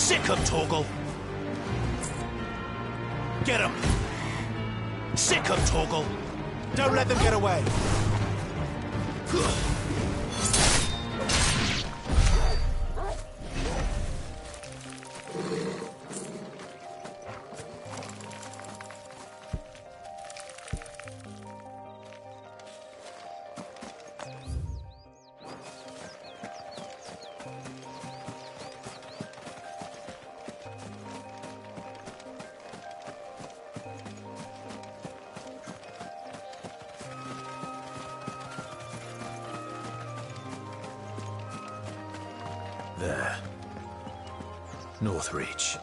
Sick 'em, Torgal! Get 'em! Sick 'em, Torgal! Don't let them get away! There. North Reach.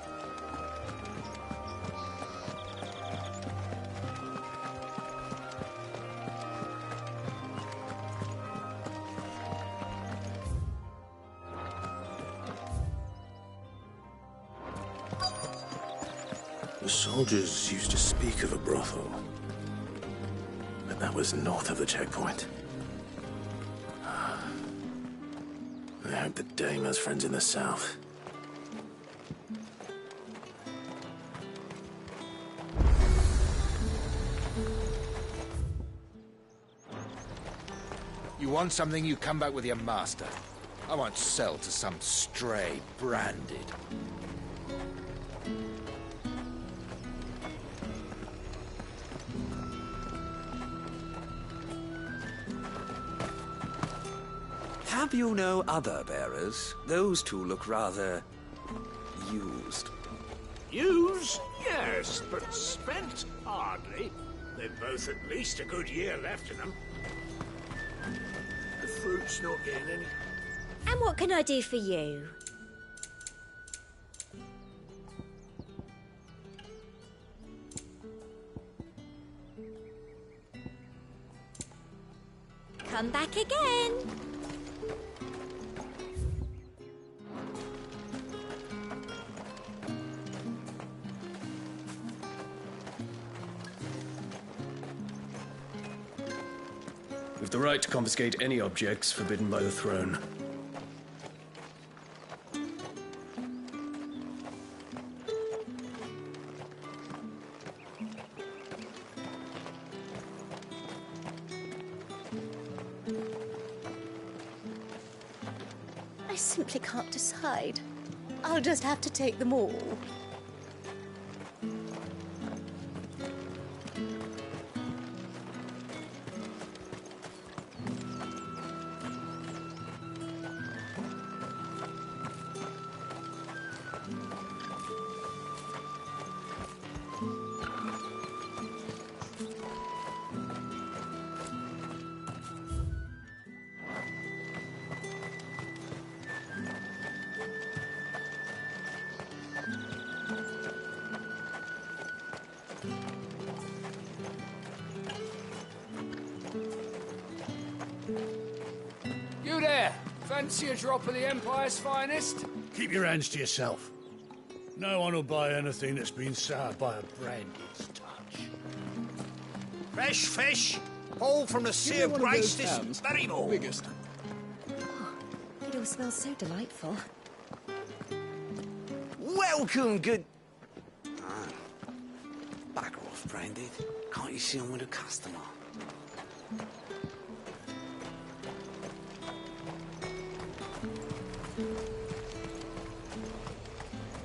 The soldiers used to speak of a brothel, but that was north of the checkpoint. I hope the dame has friends in the south. You want something, you come back with your master. I won't sell to some stray branded. Have you no other bearers? Those two look rather... used. Used? Yes, but spent? Hardly. They've both at least a good year left in them. The fruit's not getting any... And what can I do for you? Come back again. We've the right to confiscate any objects forbidden by the throne. I simply can't decide. I'll just have to take them all. You there! Fancy a drop of the Empire's finest? Keep your hands to yourself. No one will buy anything that's been soured by a branded's touch. Fresh fish! All from the Sea of Grace this very morning. It all smells so delightful. Welcome, good... Back off, Branded. Can't you see I'm with a customer?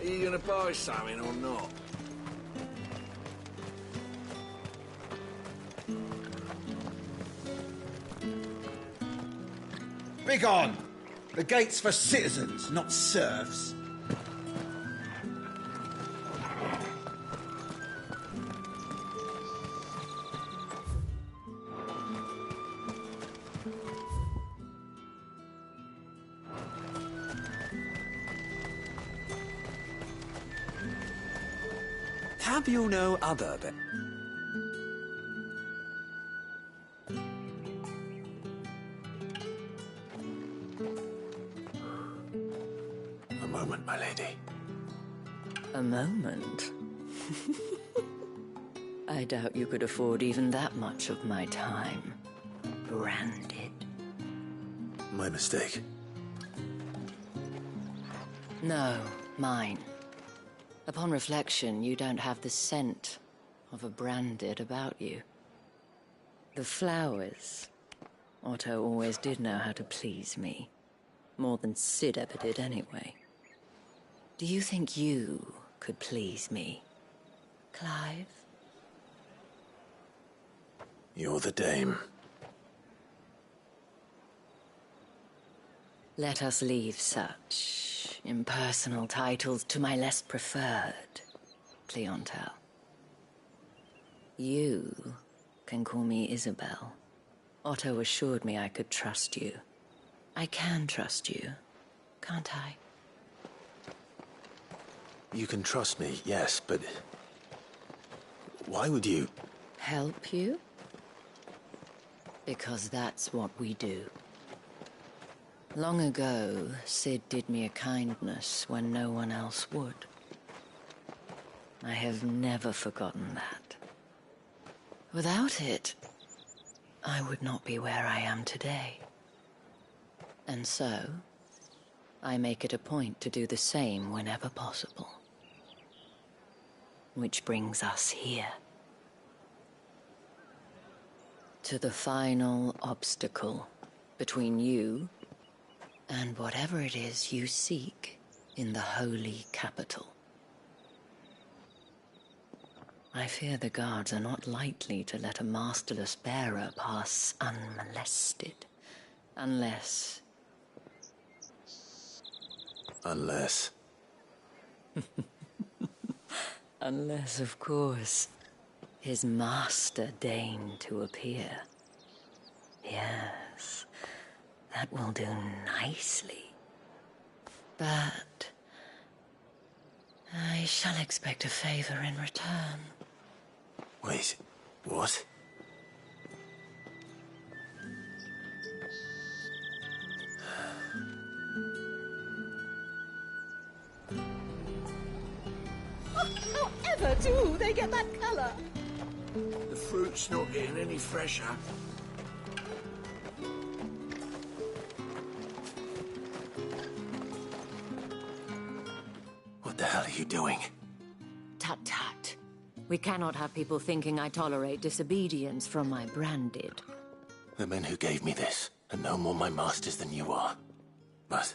Are you gonna buy something or not? Begone! The gate's for citizens, not serfs. Have you no other be... A moment, my lady. A moment? I doubt you could afford even that much of my time. Branded. My mistake. No, mine. Upon reflection, you don't have the scent of a branded about you. The flowers. Otto always did know how to please me. More than Sid ever did anyway. Do you think you could please me, Clive? You're the dame. Let us leave such impersonal titles to my less preferred clientele. You can call me Isabel. Otto assured me I could trust you. I can trust you, can't I? You can trust me, yes, but... why would you... Help you? Because that's what we do. Long ago, Sid did me a kindness when no one else would. I have never forgotten that. Without it, I would not be where I am today. And so, I make it a point to do the same whenever possible. Which brings us here. To the final obstacle between you and whatever it is you seek in the holy capital. I fear the guards are not likely to let a masterless bearer pass unmolested. Unless... Unless... Unless, of course, his master deigned to appear. Yes, that will do nicely. But... I shall expect a favor in return. Wait, what? However do they get that colour? The fruit's not getting any fresher. What the hell are you doing? Tut tut. We cannot have people thinking I tolerate disobedience from my branded. The men who gave me this are no more my masters than you are. But...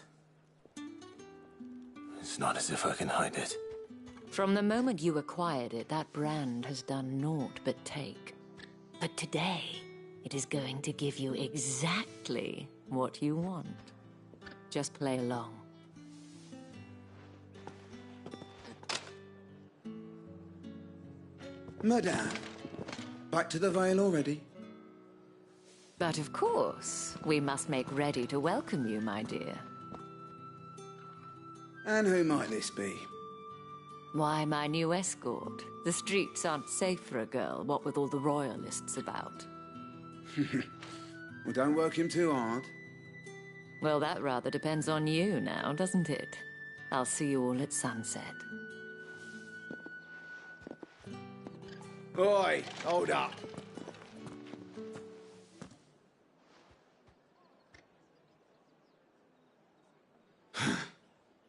it's not as if I can hide it. From the moment you acquired it, that brand has done naught but take. But today, it is going to give you exactly what you want. Just play along. Madame, back to the Vale already? But of course, we must make ready to welcome you, my dear. And who might this be? Why, my new escort. The streets aren't safe for a girl, what with all the royalists about. Well, don't work him too hard. Well, that rather depends on you now, doesn't it? I'll see you all at sunset. Oi, hold up.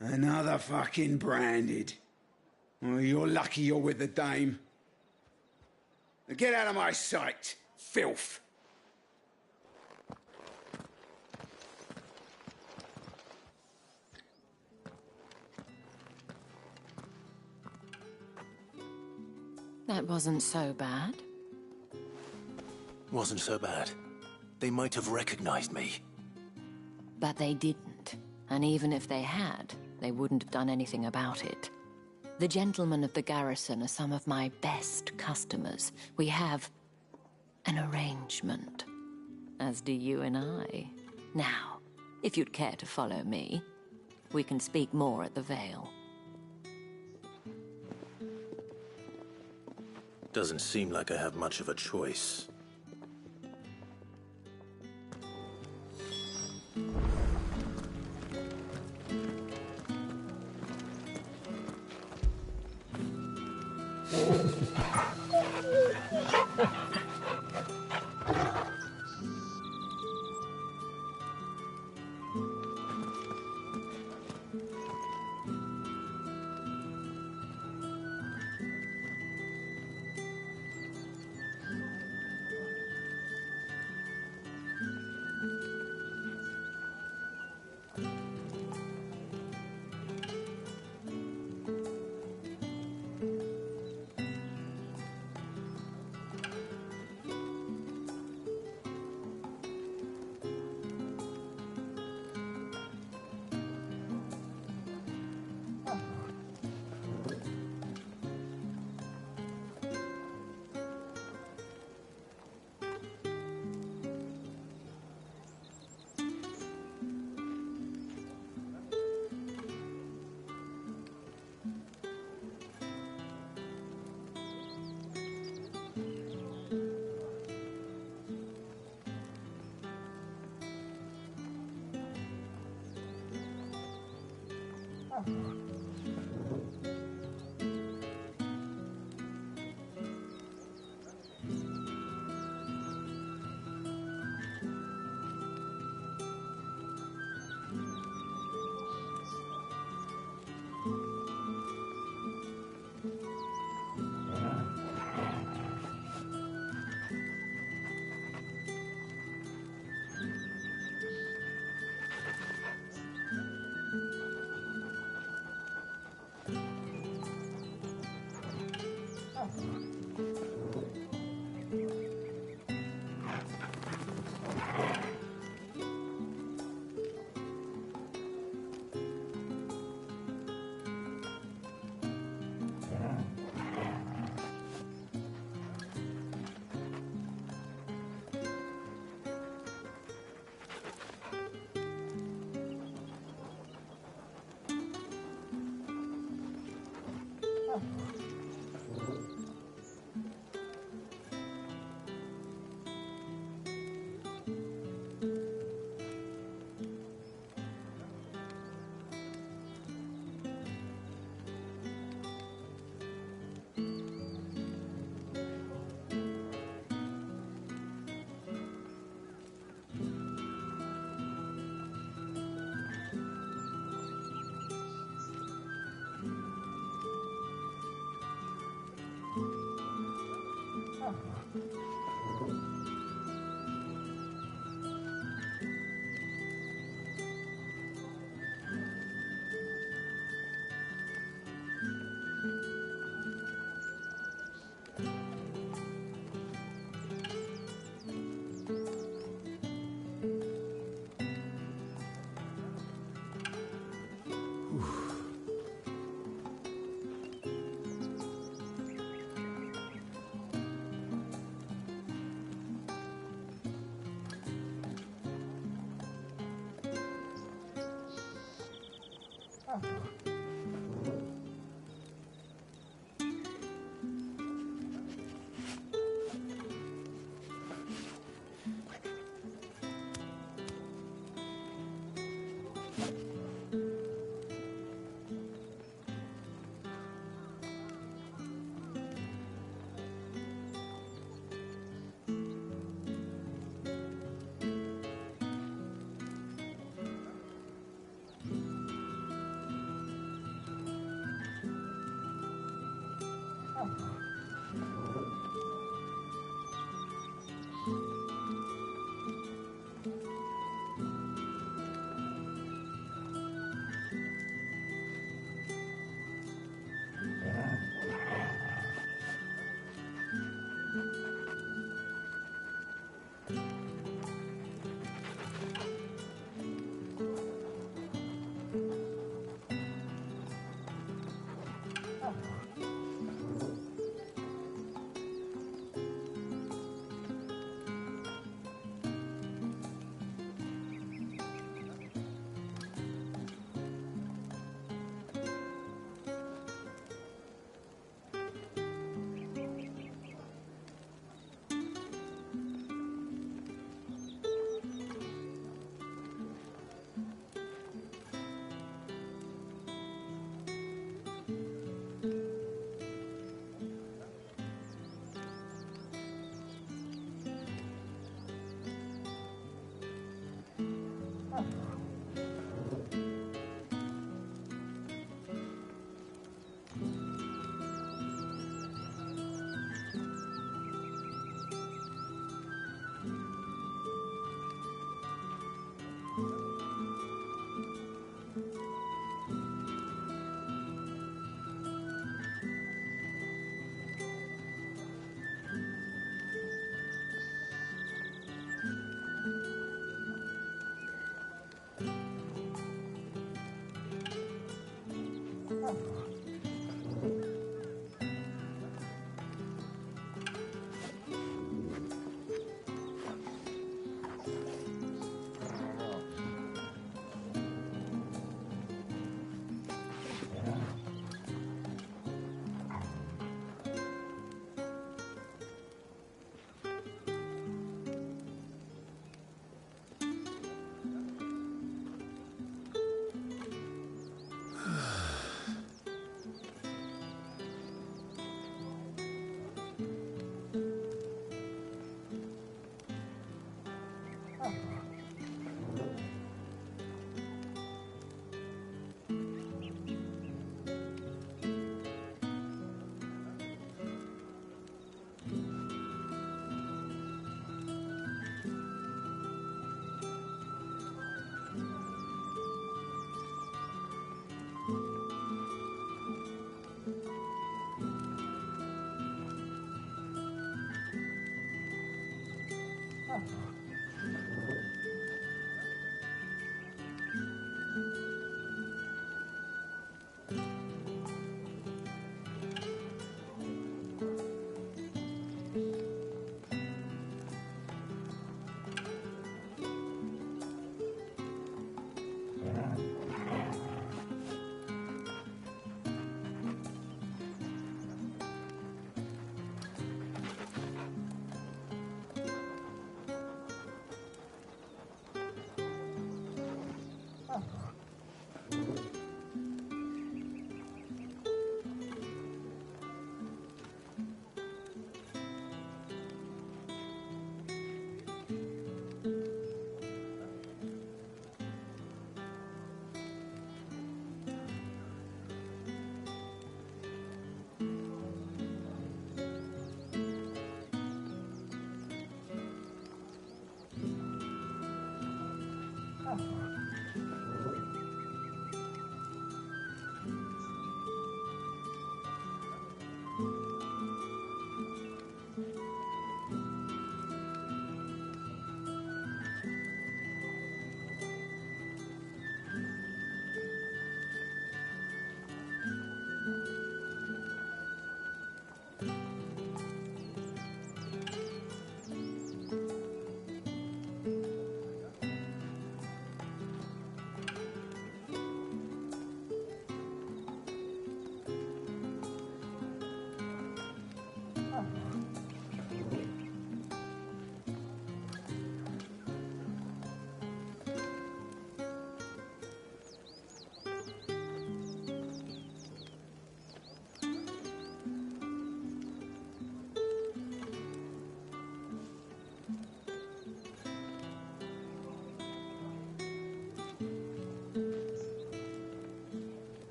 Another fucking branded. Well, you're lucky you're with the dame. Now get out of my sight, filth. That wasn't so bad. Wasn't so bad. They might have recognized me. But they didn't. And even if they had, they wouldn't have done anything about it. The gentlemen of the garrison are some of my best customers. We have an arrangement, as do you and I. Now, if you'd care to follow me, we can speak more at the Vale. Doesn't seem like I have much of a choice.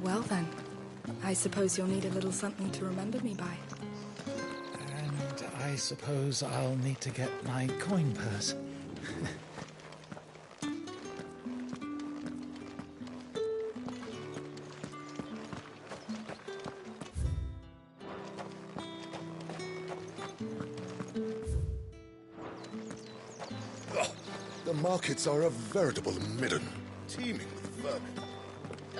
Well then, I suppose you'll need a little something to remember me by. And I suppose I'll need to get my coin purse. The markets are a veritable midden, teeming with vermin.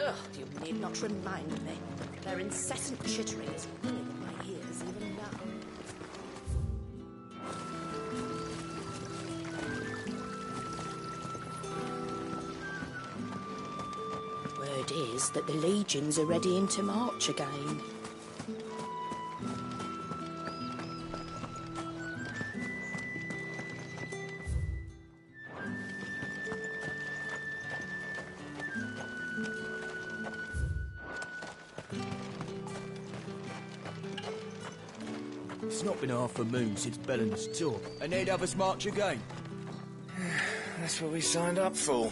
Ugh, you need not remind me. Their incessant chittering is ringing in my ears even now. Word is that the legions are ready into march again. It's not been half a moon since Bellen's tour, and they'd have us march again. That's what we signed up for.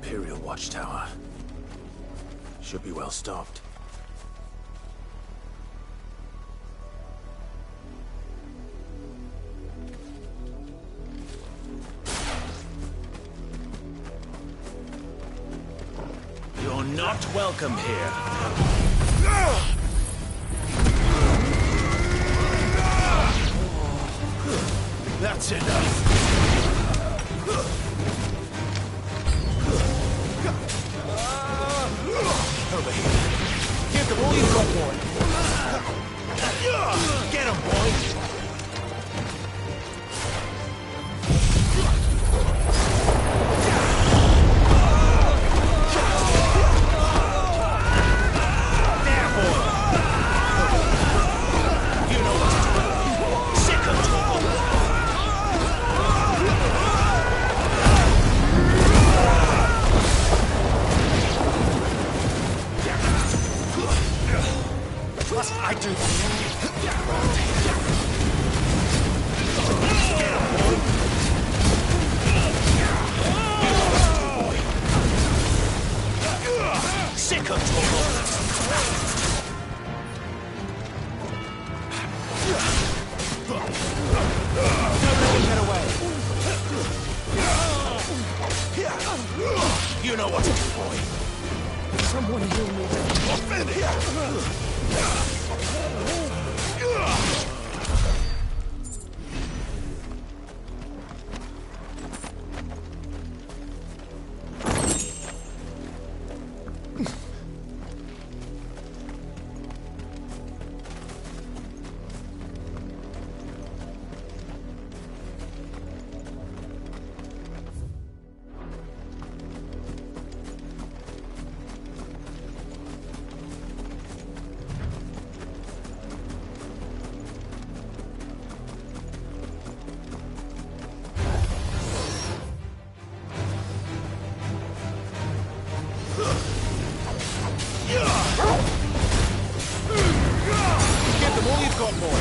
Imperial watchtower. Should be well stocked. Welcome here. That's enough. Over here. Give them all you've got, boy. Get him, boy. I do. Sick of trouble. Get away. You know what to do, boy. Someone heal me. Give them all you've got, boy.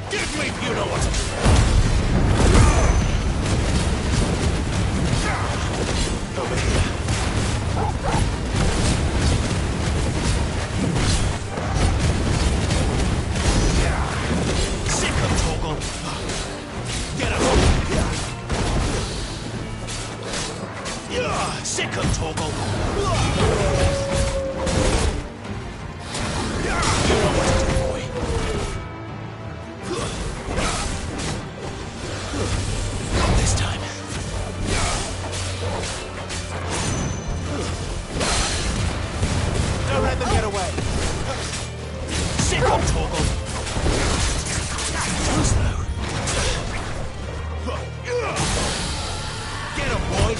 Give me, you know what to do. Over here. Sick of Toggle. Get him. Sick of Toggle. You know what to do, boy. Not this time. Don't let them get away. Sick of Toggle. Too slow. Get him, boy.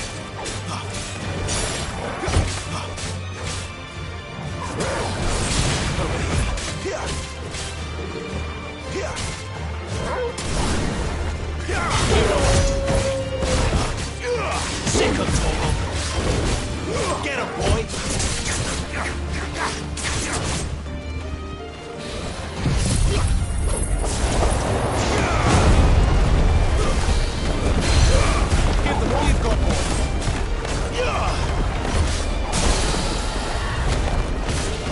Over here. Sick of Toggle. Get him, boy. Give them all you've got, boy.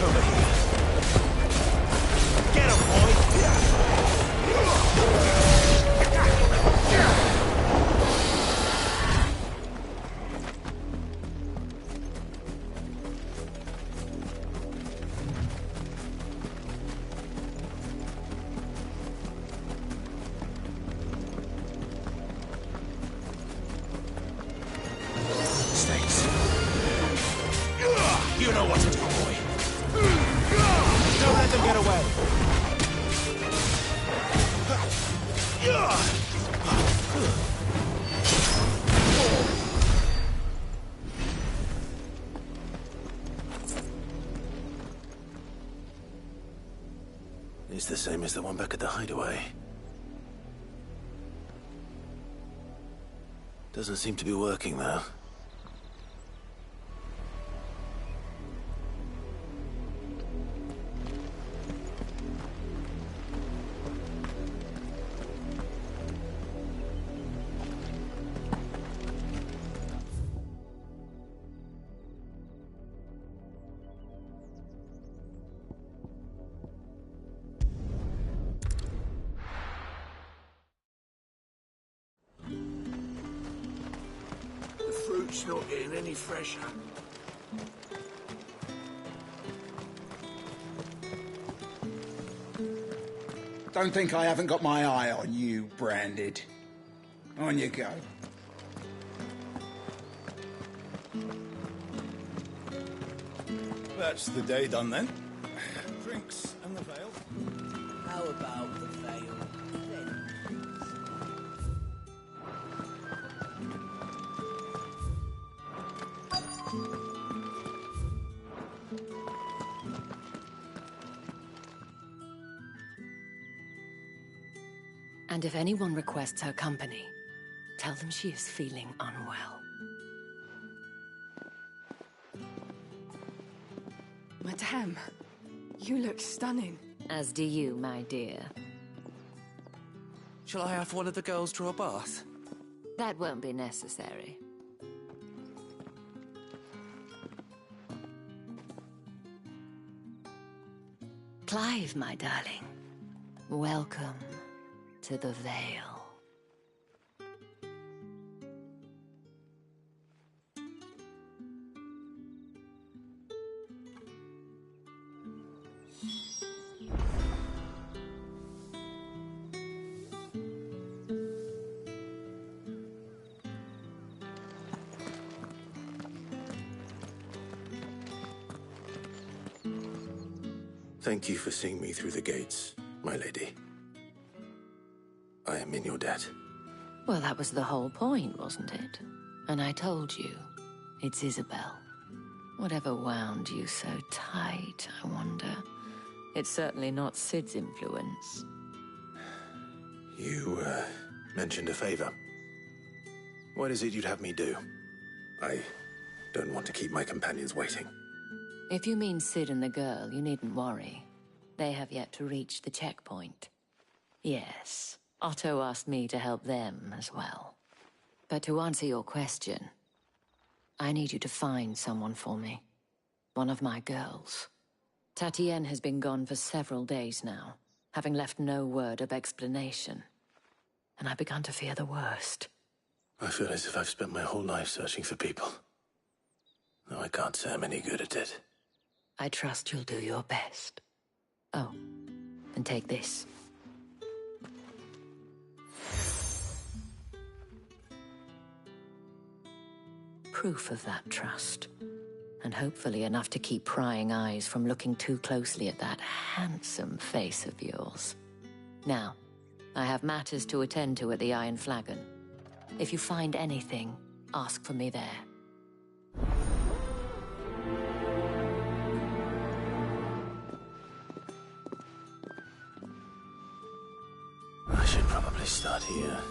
Over here. Get him, boy. States. You know what to do, boy. Don't let them get away. It's the same as the one back at the hideaway. Doesn't seem to be working, though. fruit's not getting any fresher. Don't think I haven't got my eye on you, Branded. On you go. That's the day done then. Drinks and the veil. How about the veil then? And if anyone requests her company, tell them she is feeling unwell. Madame, you look stunning. As do you, my dear. Shall I have one of the girls draw a bath? That won't be necessary. Clive, my darling. Welcome to the Vale. Thank you for seeing me through the gates, my lady. I am in your debt. Well, that was the whole point, wasn't it? And I told you, it's Isabel. Whatever wound you so tight, I wonder. It's certainly not Sid's influence. You, mentioned a favor. What is it you'd have me do? I don't want to keep my companions waiting. If you mean Sid and the girl, you needn't worry. They have yet to reach the checkpoint. Yes, Otto asked me to help them as well. But to answer your question, I need you to find someone for me. One of my girls. Tatienne has been gone for several days now, having left no word of explanation. And I've begun to fear the worst. I feel as if I've spent my whole life searching for people. Though I can't say I'm any good at it. I trust you'll do your best. Oh, and take this. Proof of that trust. And hopefully enough to keep prying eyes from looking too closely at that handsome face of yours. Now, I have matters to attend to at the Iron Flagon. If you find anything, ask for me there. I should probably start here.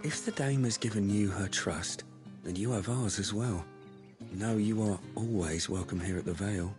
If the dame has given you her trust, then you have ours as well. Know you are always welcome here at the Vale.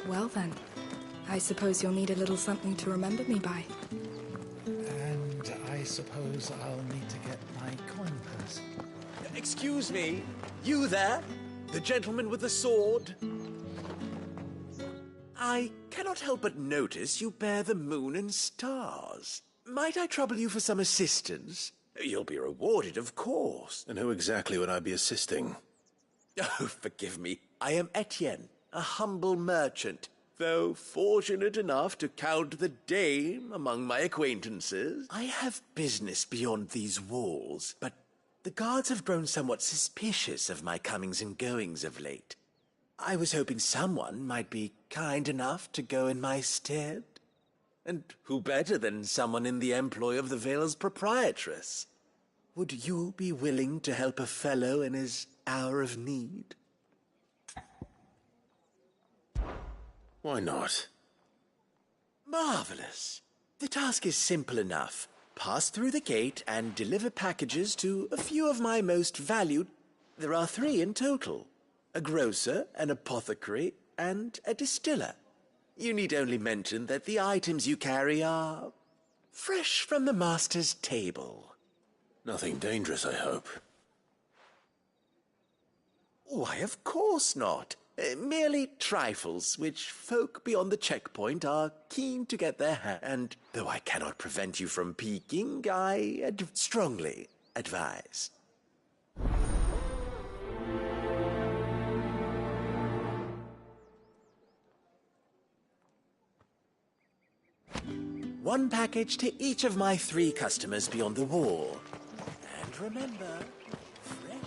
Well then, I suppose you'll need a little something to remember me by. And I suppose I'll need to get my coin purse. Excuse me, you there? The gentleman with the sword? I cannot help but notice you bear the moon and stars. Might I trouble you for some assistance? You'll be rewarded, of course. And who exactly would I be assisting? Oh, forgive me. I am Etienne, a humble merchant. Though fortunate enough to count the dame among my acquaintances, I have business beyond these walls, but the guards have grown somewhat suspicious of my comings and goings of late. I was hoping someone might be kind enough to go in my stead. And who better than someone in the employ of the Vale's proprietress? Would you be willing to help a fellow in his hour of need? Why not? Marvelous. The task is simple enough. Pass through the gate and deliver packages to a few of my most valued. There are 3 in total. A grocer, an apothecary, and a distiller. You need only mention that the items you carry are fresh from the master's table. Nothing dangerous, I hope. Why, of course not. Merely trifles, which folk beyond the checkpoint are keen to get their hand. And though I cannot prevent you from peeking, I strongly advise. One package to each of my 3 customers beyond the wall. And remember, fresh.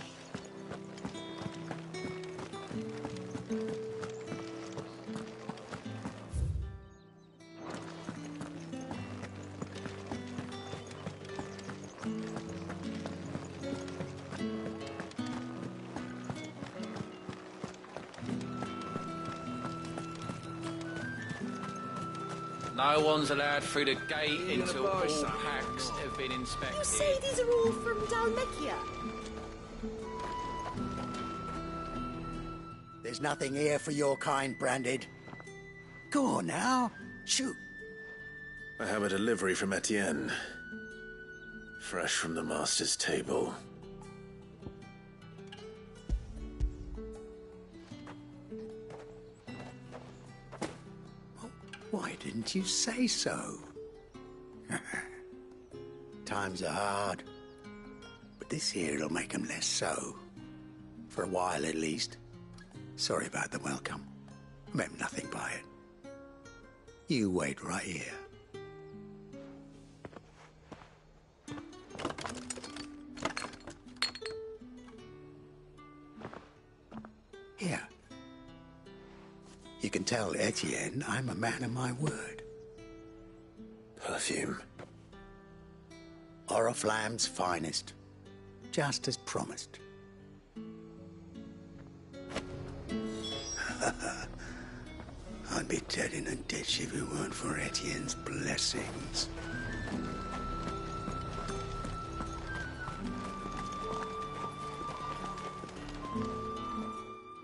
No one's allowed through the gate until all packs have been inspected. You say these are all from Dalmekia? There's nothing here for your kind, Branded. Go on now. Shoot. I have a delivery from Etienne. Fresh from the master's table. Why didn't you say so? Times are hard. But this here'll make 'em less so. For a while, at least. Sorry about the welcome. Meant nothing by it. You wait right here. Here. You can tell Etienne I'm a man of my word. Perfume. Oriflamme's finest. Just as promised. I'd be dead in a ditch if it weren't for Etienne's blessings.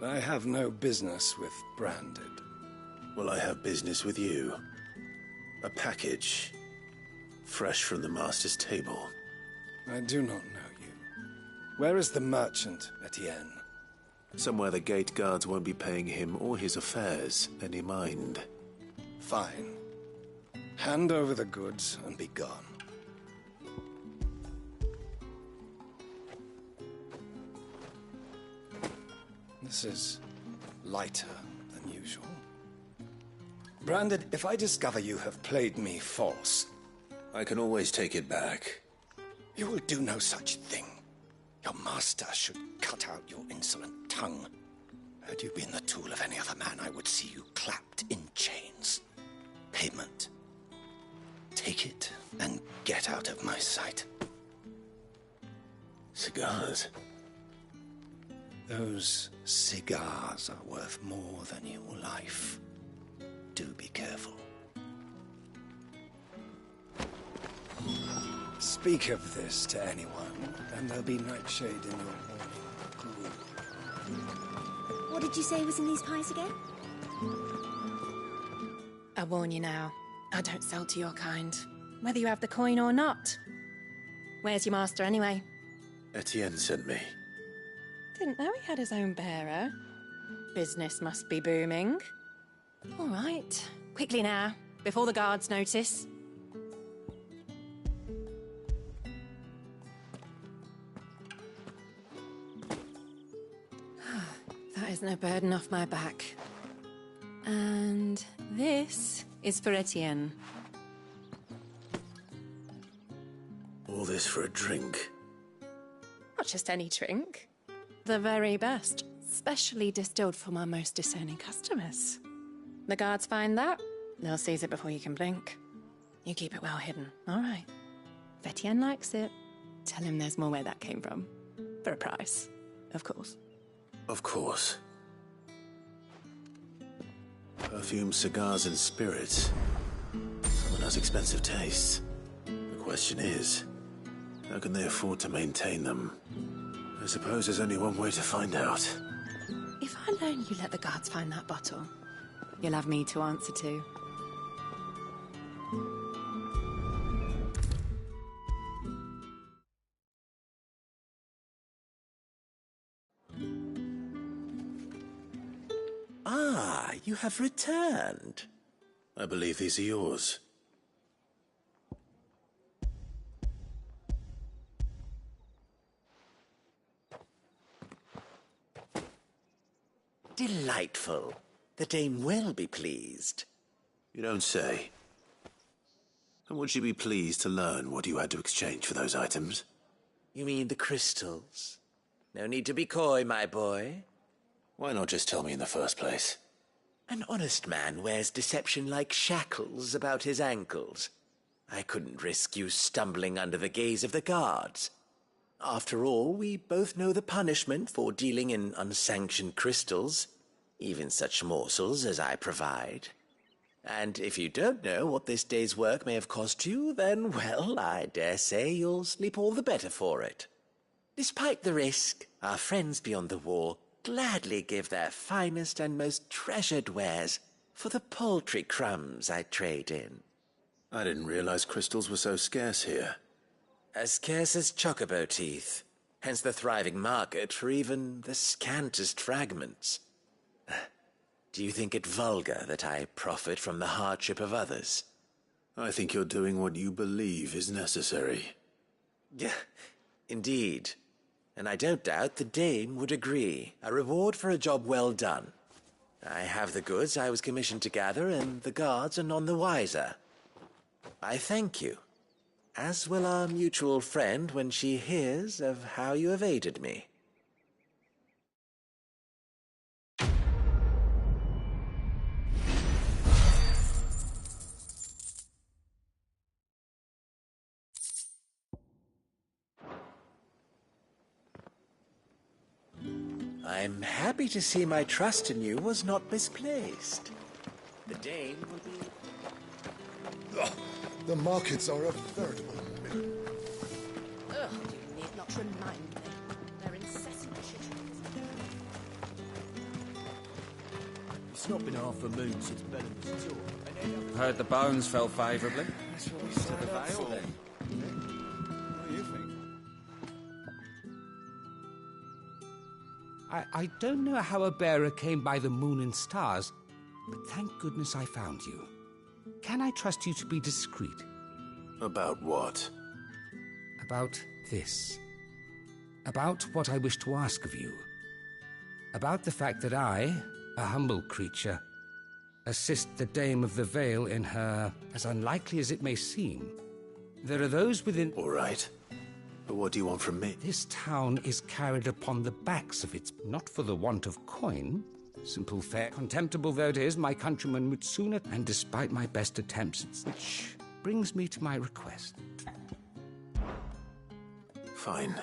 I have no business with Branded. Well, I have business with you. A package. Fresh from the master's table. I do not know you. Where is the merchant, Etienne? Somewhere the gate guards won't be paying him or his affairs any mind. Fine. Hand over the goods and be gone. This is lighter than usual. Branded, if I discover you have played me false... I can always take it back. You will do no such thing. Your master should cut out your insolent tongue. Had you been the tool of any other man, I would see you clapped in chains. Payment. Take it and get out of my sight. Cigars? Those cigars are worth more than your life. Do be careful. Speak of this to anyone, and there'll be nightshade in your morning gloom. What did you say was in these pies again? I warn you now, I don't sell to your kind, whether you have the coin or not. Where's your master, anyway? Etienne sent me. Didn't know he had his own bearer. Business must be booming. All right, quickly now, before the guards notice. That is no burden off my back. And this is for Etienne. All this for a drink? Not just any drink. The very best, specially distilled for my most discerning customers. The guards find that, they'll seize it before you can blink. You keep it well hidden, all right? If Etienne likes it, tell him there's more where that came from. For a price, of course. Of course. Perfume, cigars, and spirits. Someone has expensive tastes. The question is, how can they afford to maintain them? I suppose there's only one way to find out. If I loan you let the guards find that bottle, you'll have me to answer to. Ah, you have returned. I believe these are yours. Delightful. The dame will be pleased. You don't say. And would she be pleased to learn what you had to exchange for those items? You mean the crystals? No need to be coy, my boy. Why not just tell me in the first place? An honest man wears deception like shackles about his ankles. I couldn't risk you stumbling under the gaze of the guards. After all, we both know the punishment for dealing in unsanctioned crystals, even such morsels as I provide. And if you don't know what this day's work may have cost you, then, well, I dare say you'll sleep all the better for it. Despite the risk, our friends beyond the wall gladly give their finest and most treasured wares for the paltry crumbs I trade in. I didn't realize crystals were so scarce here. As scarce as chocobo teeth, hence the thriving market for even the scantest fragments. Do you think it vulgar that I profit from the hardship of others? I think you're doing what you believe is necessary. Yeah, indeed. And I don't doubt the dame would agree. A reward for a job well done. I have the goods I was commissioned to gather, and the guards are none the wiser. I thank you, as will our mutual friend when she hears of how you have aided me. I'm happy to see my trust in you was not misplaced. The dame will be... Ugh, the markets are a veritable mirror. Ugh, you need not remind me. They're incessant chitters. It's not been half a moon since Bellum's tour. Heard the bones fell favourably. That's what we To signed the up veil, for. then. What do you think? I don't know how a bearer came by the moon and stars, but thank goodness I found you. Can I trust you to be discreet? About what? About this. About what I wish to ask of you. About the fact that I, a humble creature, assist the Dame of the Vale in her, as unlikely as it may seem. There are those within... All right. But what do you want from me? This town is carried upon the backs of its... not for the want of coin. Simple fare, contemptible though it is, my countrymen would sooner... And despite my best attempts, which brings me to my request. Fine.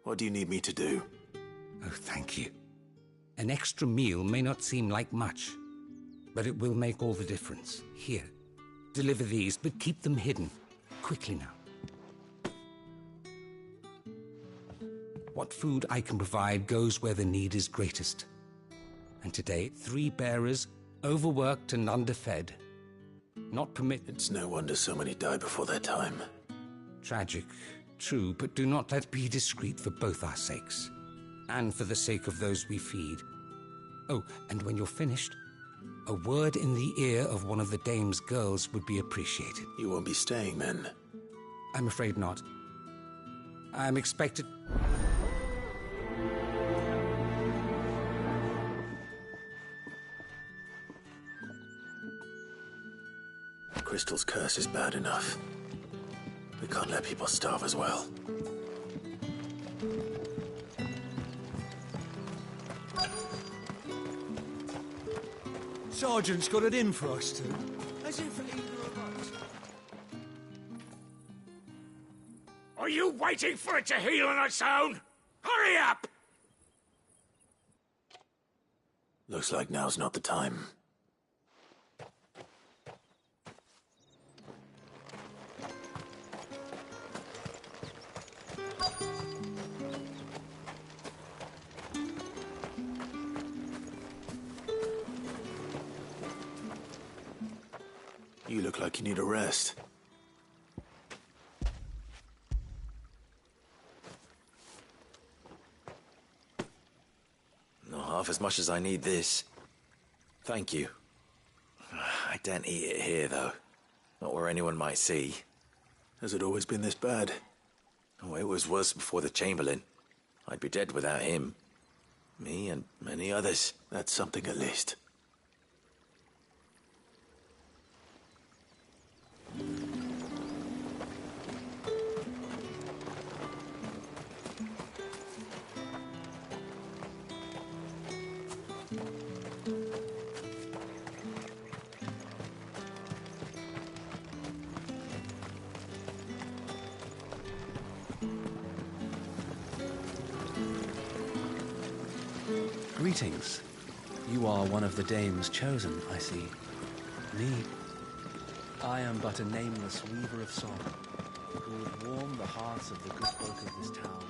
What do you need me to do? Oh, thank you. An extra meal may not seem like much, but it will make all the difference. Here, deliver these, but keep them hidden. Quickly now. What food I can provide goes where the need is greatest. And today, 3 bearers overworked and underfed, not permitted... It's no wonder so many die before their time. Tragic, true, but do not let be discreet for both our sakes, and for the sake of those we feed. Oh, and when you're finished, a word in the ear of one of the dame's girls would be appreciated. You won't be staying, then? I'm afraid not. I'm expected... Crystal's curse is bad enough. We can't let people starve as well. Sergeant's got it in for us two. As if for either of us. Are you waiting for it to heal on its own? Hurry up! Looks like now's not the time. You look like you need a rest. Not half as much as I need this. Thank you. I daren't eat it here, though. Not where anyone might see. Has it always been this bad? Oh, it was worse before the Chamberlain. I'd be dead without him. Me and many others. That's something at least. Greetings. You are one of the dame's chosen, I see. Me? I am but a nameless weaver of song, who would warm the hearts of the good folk of this town.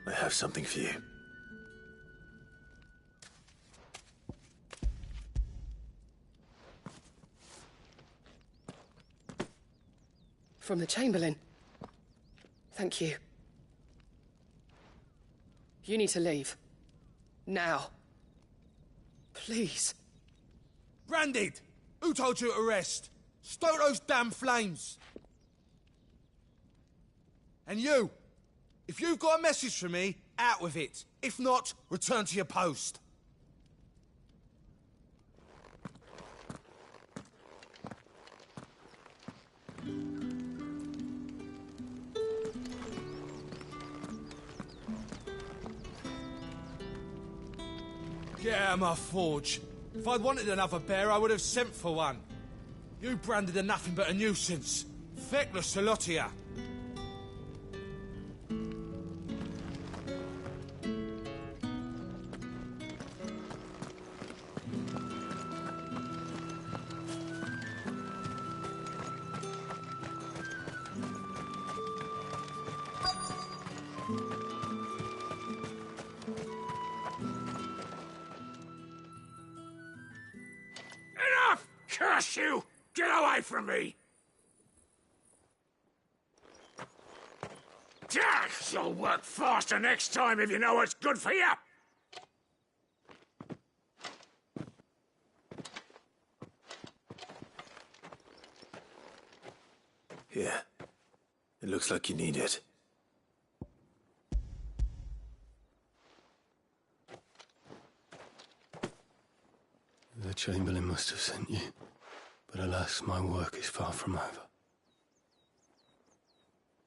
I have something for you. From the Chamberlain. Thank you. You need to leave. Now. Please. Branded! Who told you to rest? Stoke those damn flames! And you! If you've got a message for me, out with it. If not, return to your post. Get out of my forge. If I'd wanted another bear, I would have sent for one. You branded are nothing but a nuisance. Feckless to lot of ya. Enough! Curse you! Get away from me! You'll work faster next time if you know what's good for you! Here. It looks like you need it. The Chamberlain must have sent you, but alas, my work is far from over.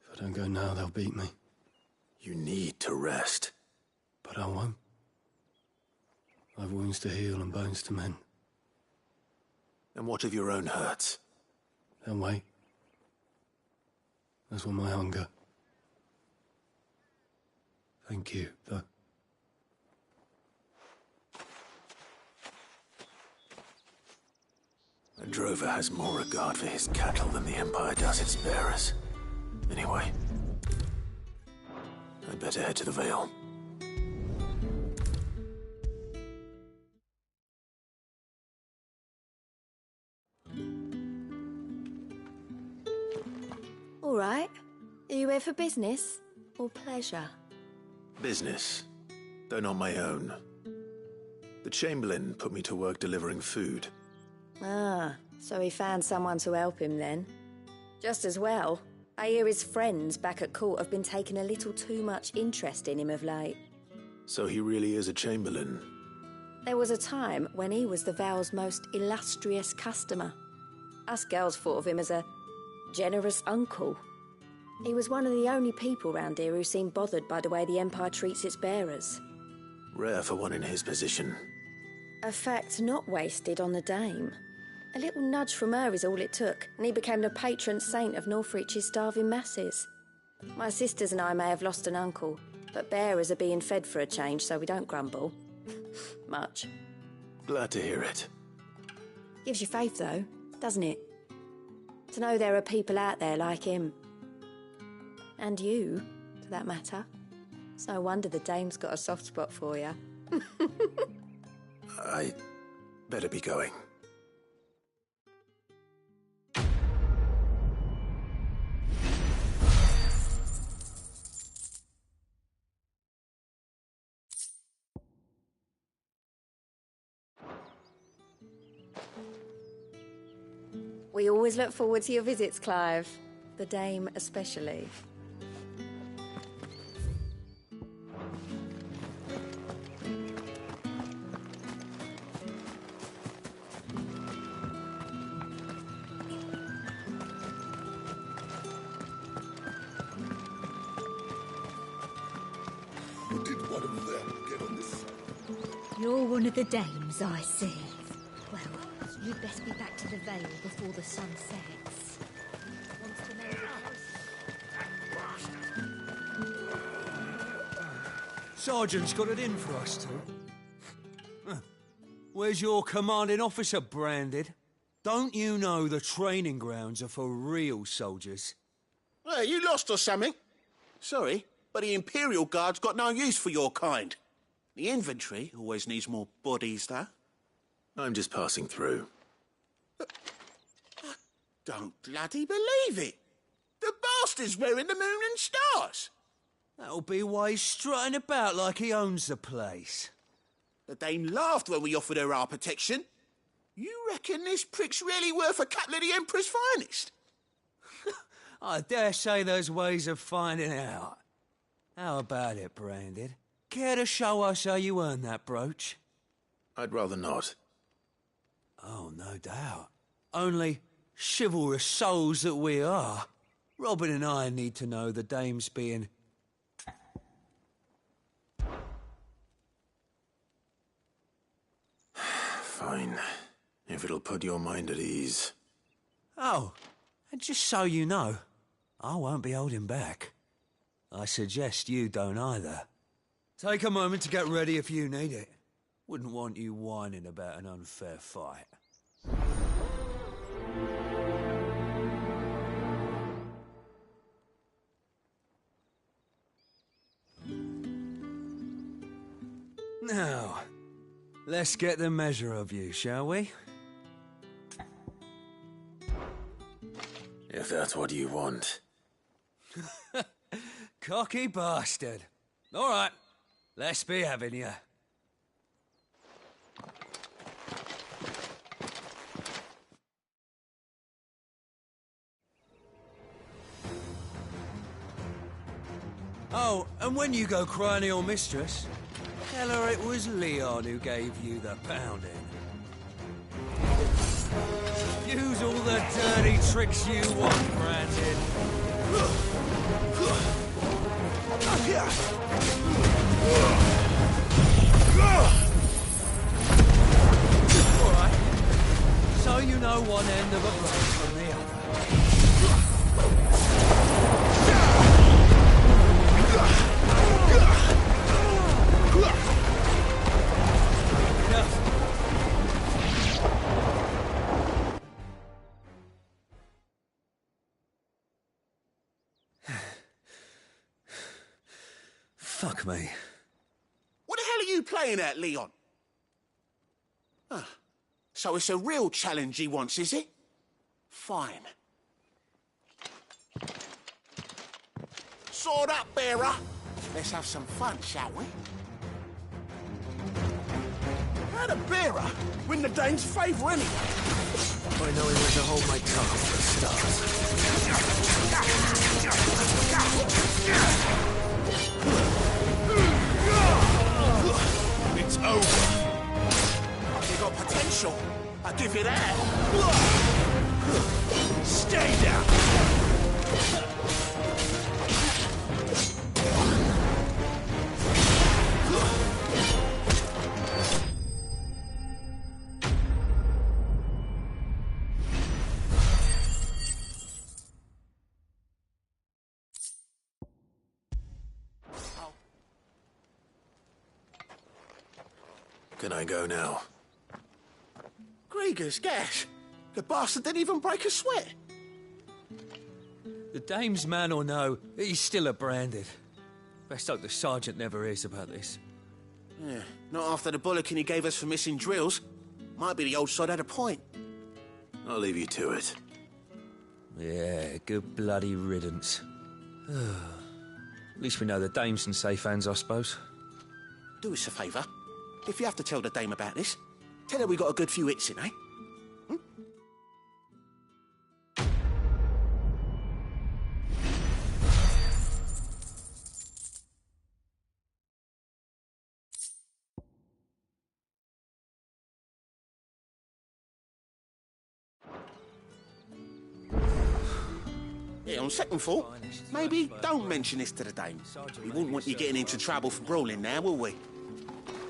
If I don't go now, they'll beat me. You need to rest. But I won't. I've wounds to heal and bones to mend. And what of your own hurts? They'll wait. As will my hunger. Thank you, though. A drover has more regard for his cattle than the Empire does its bearers. Anyway, I'd better head to the Vale. All right. Are you here for business or pleasure? Business, though not my own. The Chamberlain put me to work delivering food. Ah, so he found someone to help him then. Just as well. I hear his friends back at court have been taking a little too much interest in him of late. So he really is a Chamberlain. There was a time when he was the Vale's most illustrious customer. Us girls thought of him as a generous uncle. He was one of the only people round here who seemed bothered by the way the Empire treats its bearers. Rare for one in his position. A fact not wasted on the dame. A little nudge from her is all it took, and he became the patron saint of Northreach's starving masses. My sisters and I may have lost an uncle, but bearers are being fed for a change, so we don't grumble. Much. Glad to hear it. Gives you faith, though, doesn't it? To know there are people out there like him. And you, for that matter. It's no wonder the dame's got a soft spot for you. I better be going. We always look forward to your visits, Clive. The dame especially. Did one of them get on this? You're one of the dames, I see. Well, you'd best be back to the Vale before the sun sets. Wants to know Sergeant's got it in for us two. Where's your commanding officer branded? Don't you know the training grounds are for real soldiers? Hey, you lost or something? Sorry, but the Imperial Guard's got no use for your kind. The infantry always needs more bodies, though. I'm just passing through. I don't bloody believe it. The bastard's wearing the moon and stars. That'll be why he's strutting about like he owns the place. The dame laughed when we offered her our protection. You reckon this prick's really worth a couple of the Emperor's finest? I dare say there's ways of finding out. How about it, Branded? Care to show us how you earned that brooch? I'd rather not. Oh, no doubt. Only chivalrous souls that we are. Robin and I need to know the dame's being... Fine. If it'll put your mind at ease. Oh, and just so you know, I won't be holding back. I suggest you don't either. Take a moment to get ready if you need it. Wouldn't want you whining about an unfair fight. Now, let's get the measure of you, shall we? If that's what you want. Cocky bastard. All right, let's be having you. Oh, and when you go crying to your mistress, tell her it was Leon who gave you the pounding. Use all the dirty tricks you want, Brandon. All right. So you know one end of a blow from the other. Fuck me. What the hell are you playing at, Leon? Ah, so it's a real challenge he wants, is it? Fine. Sword up, bearer. Let's have some fun, shall we? How the bearer win the Dane's favour anyway? By knowing when to hold my tongue for a start. It's over. You got potential. I give you that. Stay down. Can I go now? Grieger's gas. The bastard didn't even break a sweat. The dame's man or no, he's still a branded. Best hope the sergeant never hears about this. Yeah, not after the bollocking he gave us for missing drills. Might be the old sod had a point. I'll leave you to it. Yeah, good bloody riddance. At least we know the dame's in safe hands, I suppose. Do us a favour. If you have to tell the dame about this, tell her we got a good few hits in, eh? Yeah, on second thought, maybe don't mention this to the dame. We wouldn't want you getting into trouble for brawling now, will we?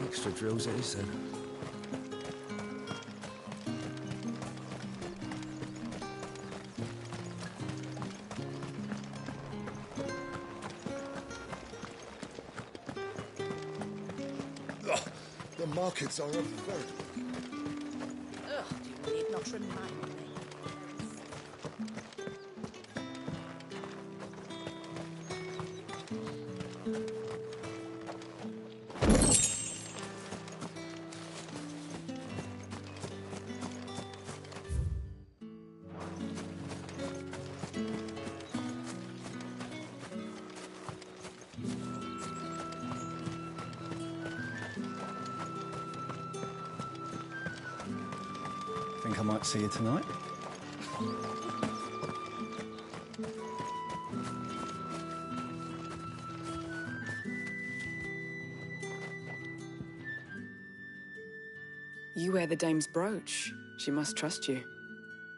Extra drills it is, then. The markets are a very... Ugh, you need not remind me. Think I might see you tonight? You wear the dame's brooch. She must trust you.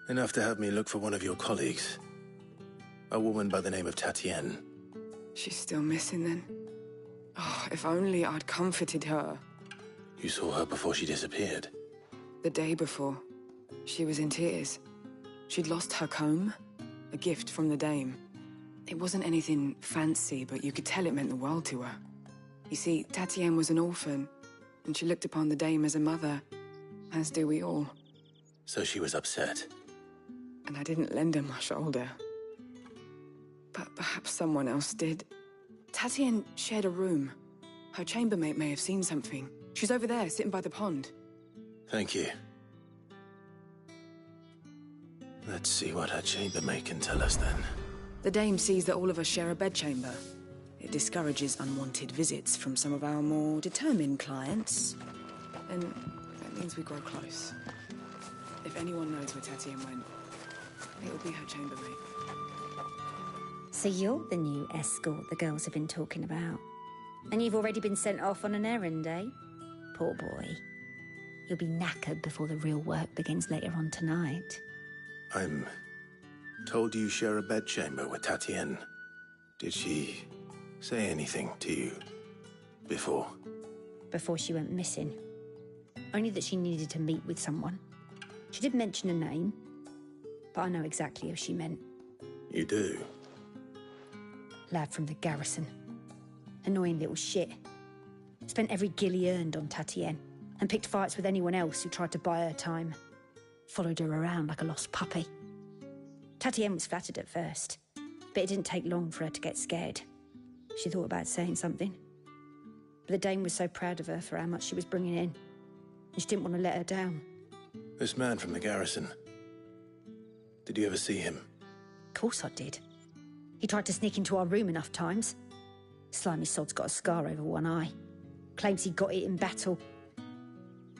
Enough to have me look for one of your colleagues. A woman by the name of Tatienne. She's still missing then. Oh, if only I'd comforted her. You saw her before she disappeared. The day before, she was in tears. She'd lost her comb, a gift from the dame. It wasn't anything fancy, but you could tell it meant the world to her. You see, Tatienne was an orphan, and she looked upon the dame as a mother, as do we all. So she was upset. And I didn't lend her my shoulder. But perhaps someone else did. Tatienne shared a room. Her chambermaid may have seen something. She's over there, sitting by the pond. Thank you. Let's see what her chambermaid can tell us then. The dame sees that all of us share a bedchamber. It discourages unwanted visits from some of our more determined clients. And that means we grow close. If anyone knows where Tatienne went, it'll be her chambermaid. So you're the new escort the girls have been talking about. And you've already been sent off on an errand, eh? Poor boy. You'll be knackered before the real work begins later on tonight. I'm told you share a bedchamber with Tatienne. Did she say anything to you before? Before she went missing. Only that she needed to meet with someone. She did mention a name, but I know exactly who she meant. You do? Lad from the garrison. Annoying little shit. Spent every guil he earned on Tatienne, and picked fights with anyone else who tried to buy her time. Followed her around like a lost puppy. Tatienne was flattered at first, but it didn't take long for her to get scared. She thought about saying something, But the Dame was so proud of her for how much she was bringing in. And she didn't want to let her down. This man from the garrison. Did you ever see him? Of course I did. He tried to sneak into our room enough times. Slimy sod's got a scar over one eye. Claims he got it in battle.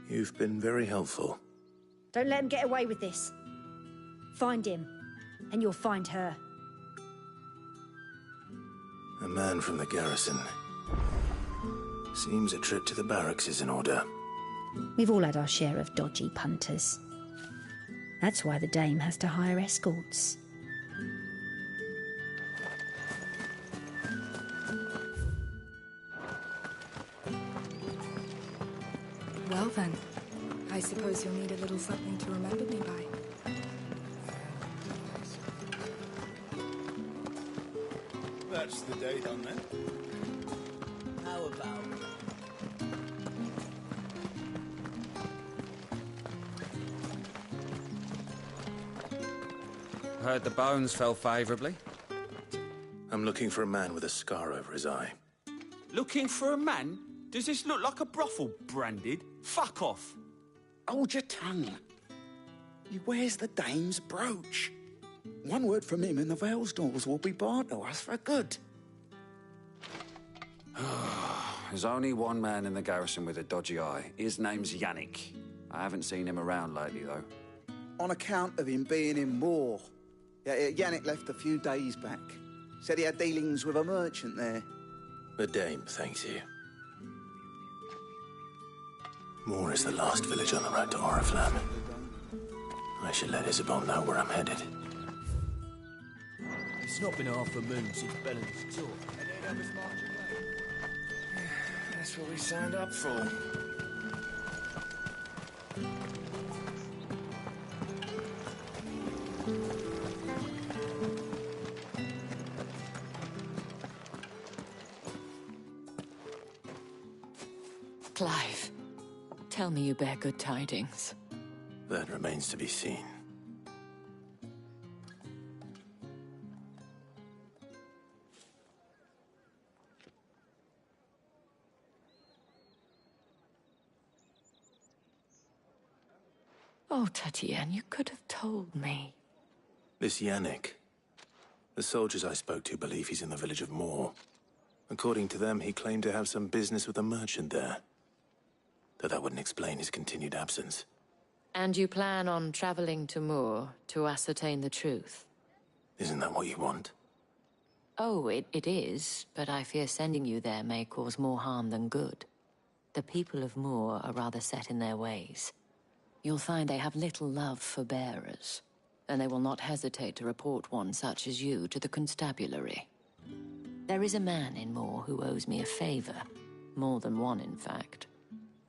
You've been very helpful. Don't let him get away with this. Find him, and you'll find her. A man from the garrison. Seems a trip to the barracks is in order. We've all had our share of dodgy punters. That's why the Dame has to hire escorts. Well then, I suppose you'll need a little something to remember me by. That's the day done then. How about... Heard the bones fell favourably. I'm looking for a man with a scar over his eye. Looking for a man? Does this look like a brothel, Branded? Fuck off. Hold your tongue. He wears the Dame's brooch. One word from him and the Vale's doors will be barred to us for good. There's only one man in the garrison with a dodgy eye. His name's Yannick. I haven't seen him around lately, though. On account of him being in war. Yeah, Yannick left a few days back. Said he had dealings with a merchant there. The Dame thanks you. Moor is the last village on the road to Oriflamme. I should let Isabel know where I'm headed. It's not been half a moon since Bellen's talk. That's what we signed up for. Clive, tell me you bear good tidings. That remains to be seen. Oh, Tatienne, you could have told me. This Yannick. The soldiers I spoke to believe he's in the village of Moor. According to them, he claimed to have some business with a merchant there. Though that wouldn't explain his continued absence. And you plan on traveling to Moor to ascertain the truth? Isn't that what you want? Oh, it is, but I fear sending you there may cause more harm than good. The people of Moor are rather set in their ways. You'll find they have little love for bearers, and they will not hesitate to report one such as you to the constabulary. There is a man in Moor who owes me a favor. More than one, in fact.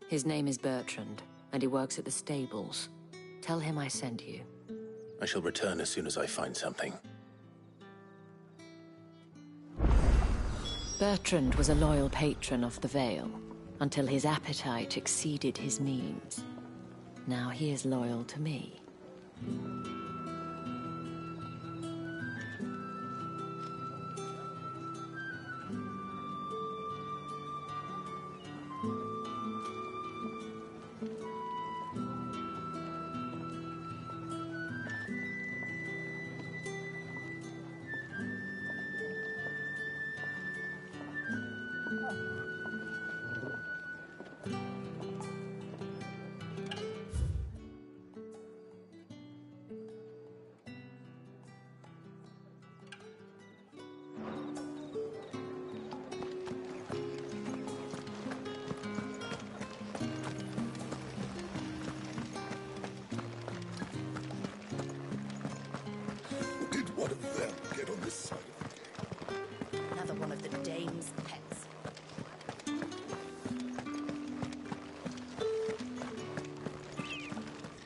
His name is Bertrand, and he works at the stables. Tell him I sent you. I shall return as soon as I find something. Bertrand was a loyal patron of the Vale, until his appetite exceeded his means. Now he is loyal to me. Did one of them get on this side of it? Another one of the Dame's pets.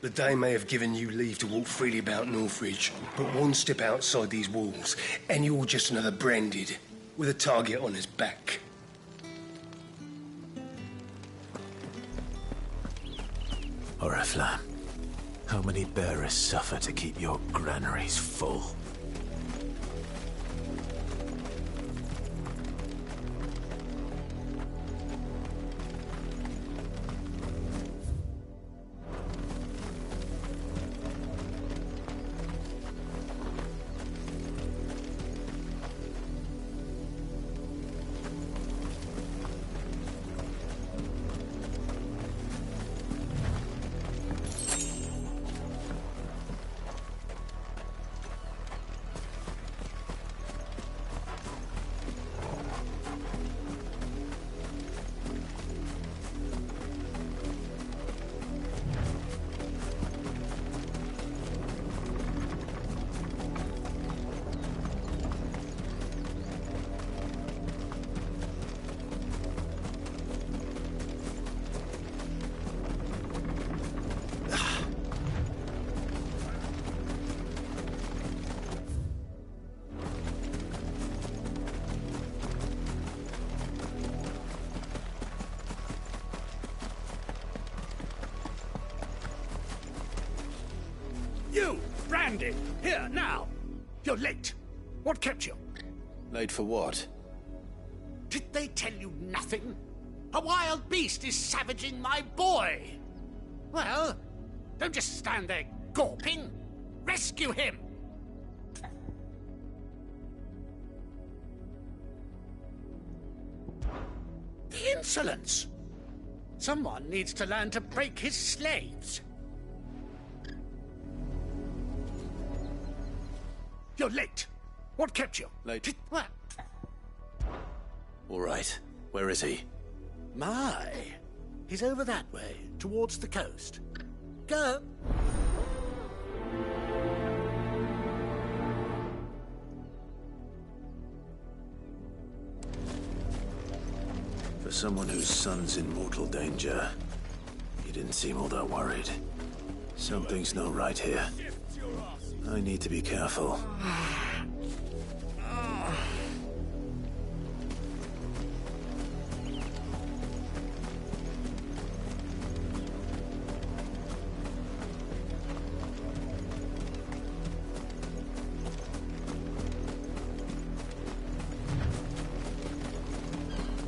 The Dame may have given you leave to walk freely about Northridge, but one step outside these walls, and you're just another Branded, with a target on his back. Oriflamme, how many bearers suffer to keep your granaries full? You, Brandon, here, now. You're late. What kept you? Late for what? Did they tell you nothing? A wild beast is savaging my boy. Well, don't just stand there gawping. Rescue him. The insolence! Someone needs to learn to break his slaves. You're late. What kept you? Late. What? All right. Where is he? My. He's over that way, towards the coast. Go. For someone whose son's in mortal danger, he didn't seem all that worried. Something's not right here. I need to be careful.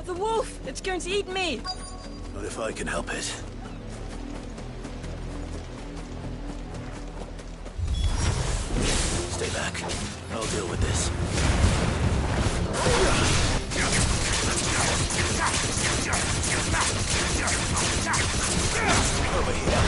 The wolf! It's going to eat me! Not if I can help it. Stay back. I'll deal with this. Over here.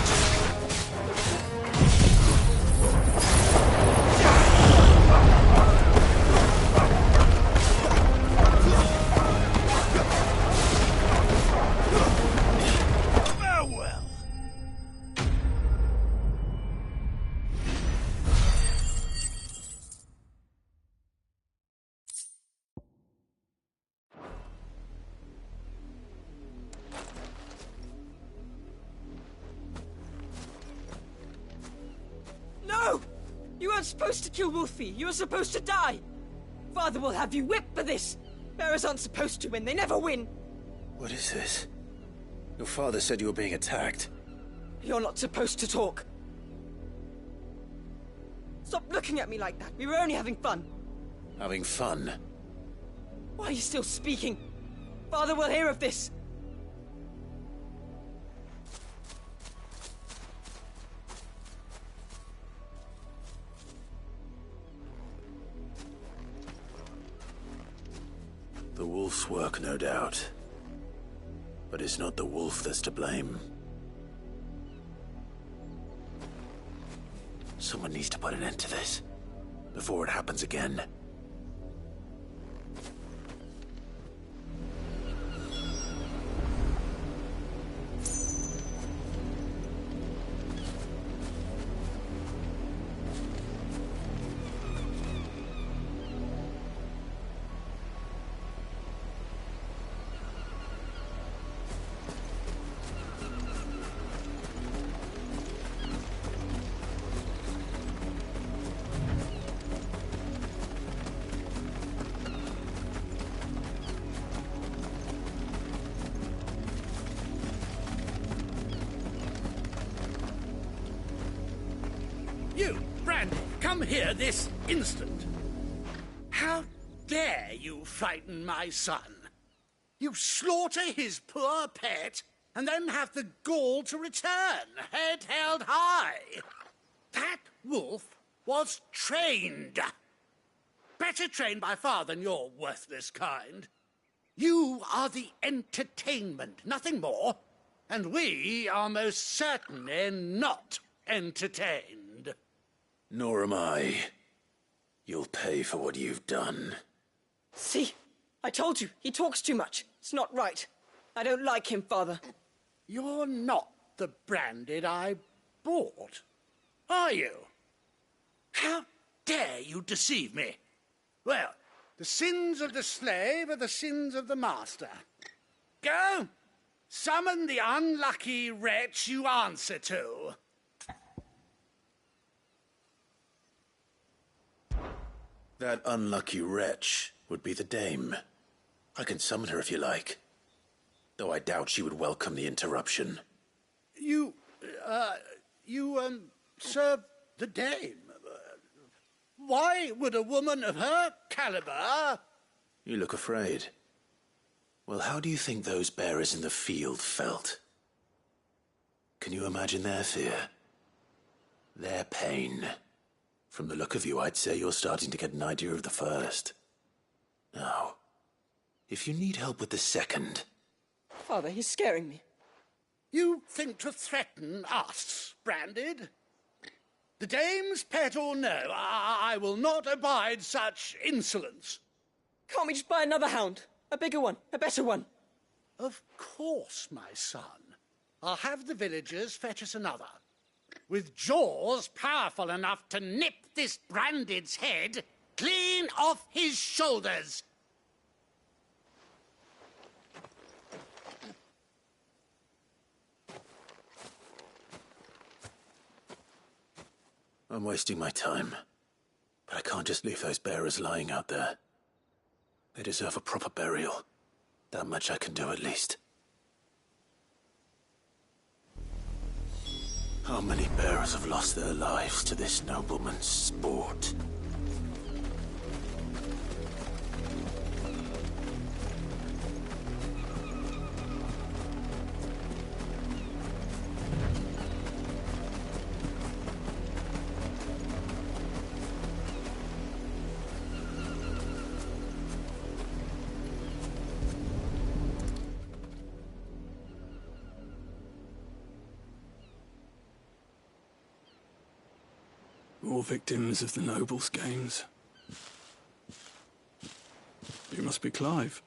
No! You weren't supposed to kill Wolfie. You were supposed to die. Father will have you whipped for this. Bearers aren't supposed to win. They never win. What is this? Your father said you were being attacked. You're not supposed to talk. Stop looking at me like that. We were only having fun. Having fun? Why are you still speaking? Father will hear of this. The wolf's work, no doubt. But it's not the wolf that's to blame. Someone needs to put an end to this, before it happens again. You, Brandon, come here this instant. How dare you frighten my son? You slaughter his poor pet, and then have the gall to return, head held high. That wolf was trained. Better trained by far than your worthless kind. You are the entertainment, nothing more. And we are most certainly not entertained. Nor am I. You'll pay for what you've done. See? I told you, he talks too much. It's not right. I don't like him, Father. You're not the Branded I bought, are you? How dare you deceive me? Well, the sins of the slave are the sins of the master. Go, summon the unlucky wretch you answer to. That unlucky wretch would be the dame. I can summon her if you like. Though I doubt she would welcome the interruption. You serve The dame? Why would a woman of her caliber... You look afraid. Well, how do you think those bearers in the field felt? Can you imagine their fear? Their pain? From the look of you, I'd say you're starting to get an idea of the first. Now, if you need help with the second... Father, he's scaring me. You think to threaten us, Branded? The dame's pet or no, I will not abide such insolence. Can't we just buy another hound? A bigger one, a better one. Of course, my son. I'll have the villagers fetch us another. With jaws powerful enough to nip this Branded's head clean off his shoulders. I'm wasting my time. But I can't just leave those bearers lying out there. They deserve a proper burial. That much I can do at least. How many bearers have lost their lives to this nobleman's sport? More victims of the Nobles' games. You must be Clive.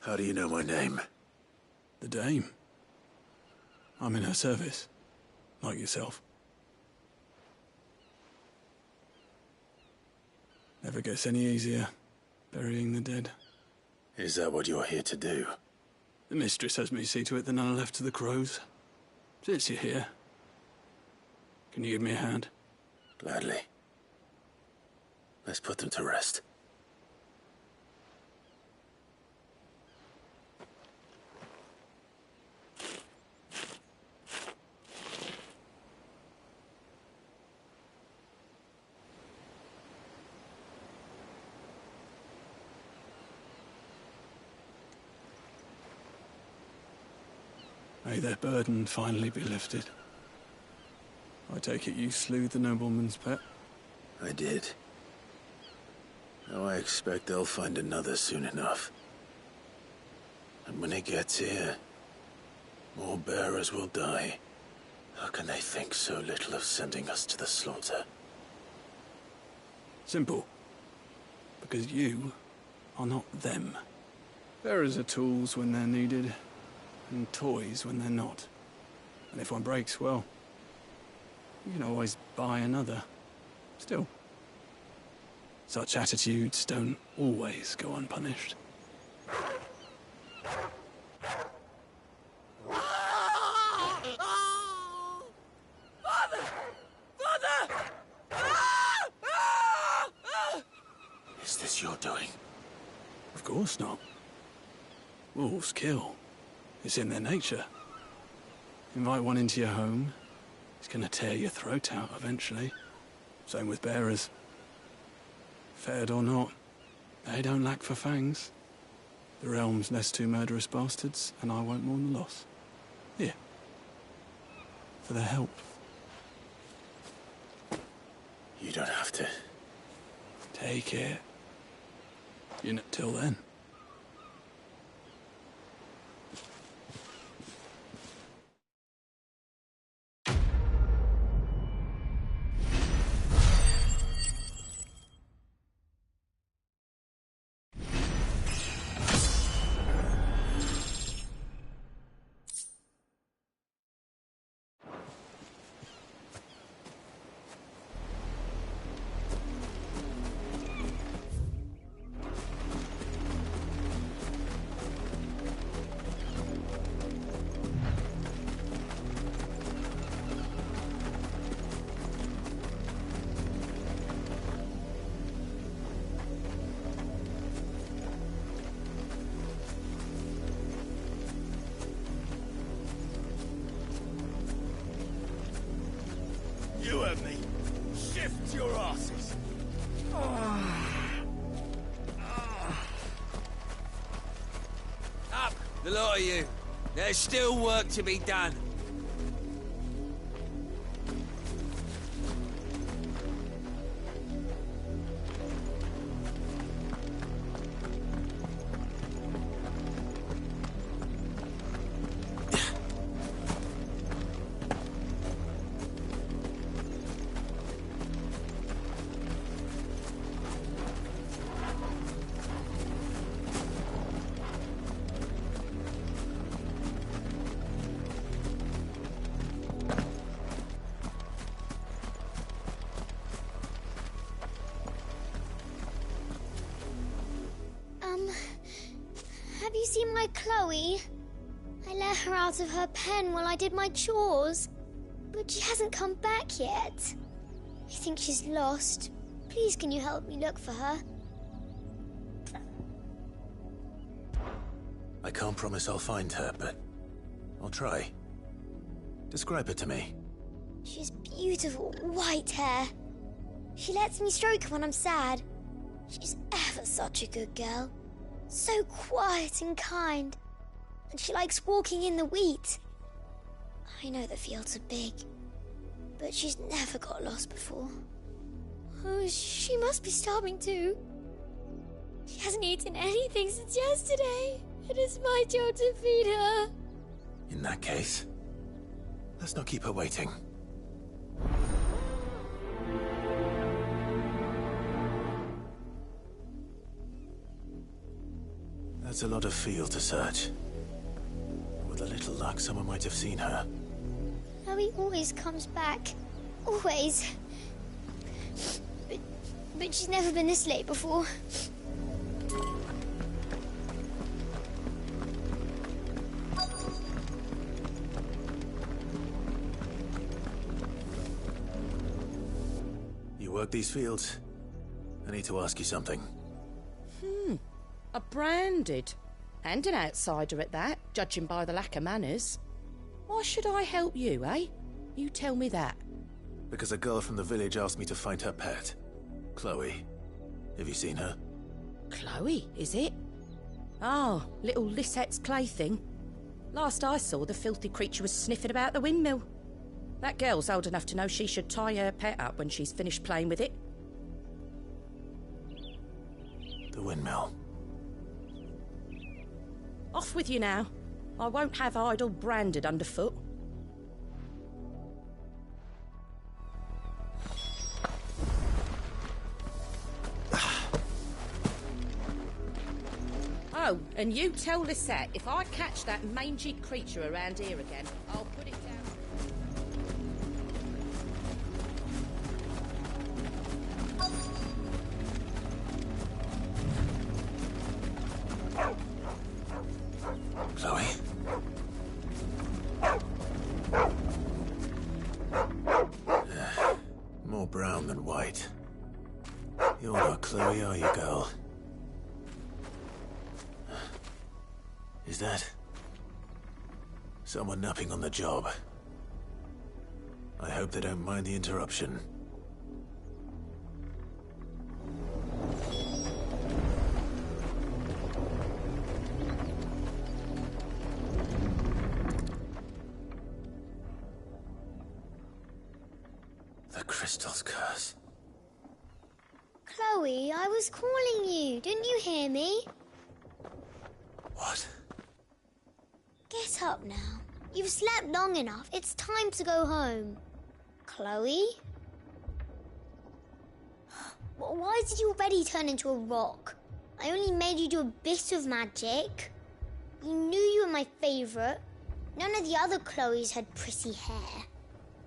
How do you know my name? The Dame. I'm in her service, like yourself. Never gets any easier, burying the dead. Is that what you're here to do? The mistress has me see to it that none are left to the crows. Since you're here, can you give me a hand? Gladly. Let's put them to rest. May their burden finally be lifted. I take it you slew the nobleman's pet? I did. Now I expect they'll find another soon enough. And when it gets here, more bearers will die. How can they think so little of sending us to the slaughter? Simple. Because you are not them. Bearers are tools when they're needed, and toys when they're not. And if one breaks, well, you can always buy another. Still, such attitudes don't always go unpunished. Father! Father! Is this your doing? Of course not. Wolves kill. It's in their nature. Invite one into your home, he's gonna tear your throat out eventually. Same with bearers. Fed or not, they don't lack for fangs. The realm's less two murderous bastards, and I won't mourn the loss. Here. For their help. You don't have to. Take it. You know, till then. The lot of you. There's still work to be done. Have you seen my Chloe? I let her out of her pen while I did my chores, but she hasn't come back yet. I think she's lost. Please, can you help me look for her? I can't promise I'll find her, but I'll try. Describe her to me. She has beautiful white hair. She lets me stroke her when I'm sad. She's ever such a good girl. So quiet and kind. And she likes walking in the wheat. I know the fields are big, but she's never got lost before. Oh, she must be starving too. She hasn't eaten anything since yesterday. It is my job to feed her. In that case, let's not keep her waiting. That's a lot of field to search. With a little luck, someone might have seen her. Chloe always comes back. Always. But she's never been this late before. You work these fields? I need to ask you something. A branded. And an outsider at that, judging by the lack of manners. Why should I help you, eh? You tell me that. Because a girl from the village asked me to find her pet. Chloe. Have you seen her? Chloe, is it? Oh, little Lisette's plaything. Last I saw, the filthy creature was sniffing about the windmill. That girl's old enough to know she should tie her pet up when she's finished playing with it. The windmill. Off with you now. I won't have idle branded underfoot. Oh, and you tell Lisette, if I catch that mangy creature around here again, I'll put it down. Chloe? More brown than white. You're not Chloe, are you, girl? Is that someone napping on the job? I hope they don't mind the interruption. The crystal's curse. Chloe, I was calling you. Didn't you hear me? What? Get up now. You've slept long enough. It's time to go home. Chloe? Why did you already turn into a rock? I only made you do a bit of magic. You knew you were my favourite. None of the other Chloes had pretty hair.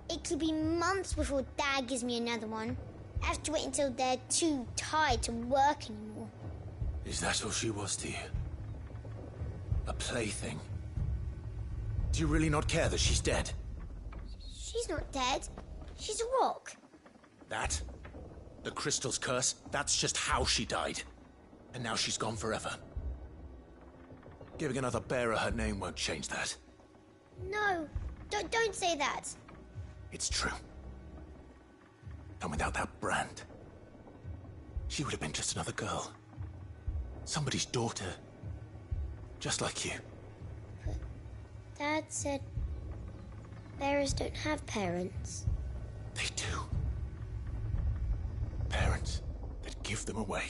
It could be months before Dad gives me another one. I have to wait until they're too tired to work anymore. Is that all she was to you? A plaything? Do you really not care that she's dead? She's not dead. She's a rock. That? The crystal's curse? That's just how she died. And now she's gone forever. Giving another bearer her name won't change that. No, don't say that. It's true. And without that brand, she would have been just another girl. Somebody's daughter. Just like you. Dad said bears don't have parents. They do. Parents that give them away.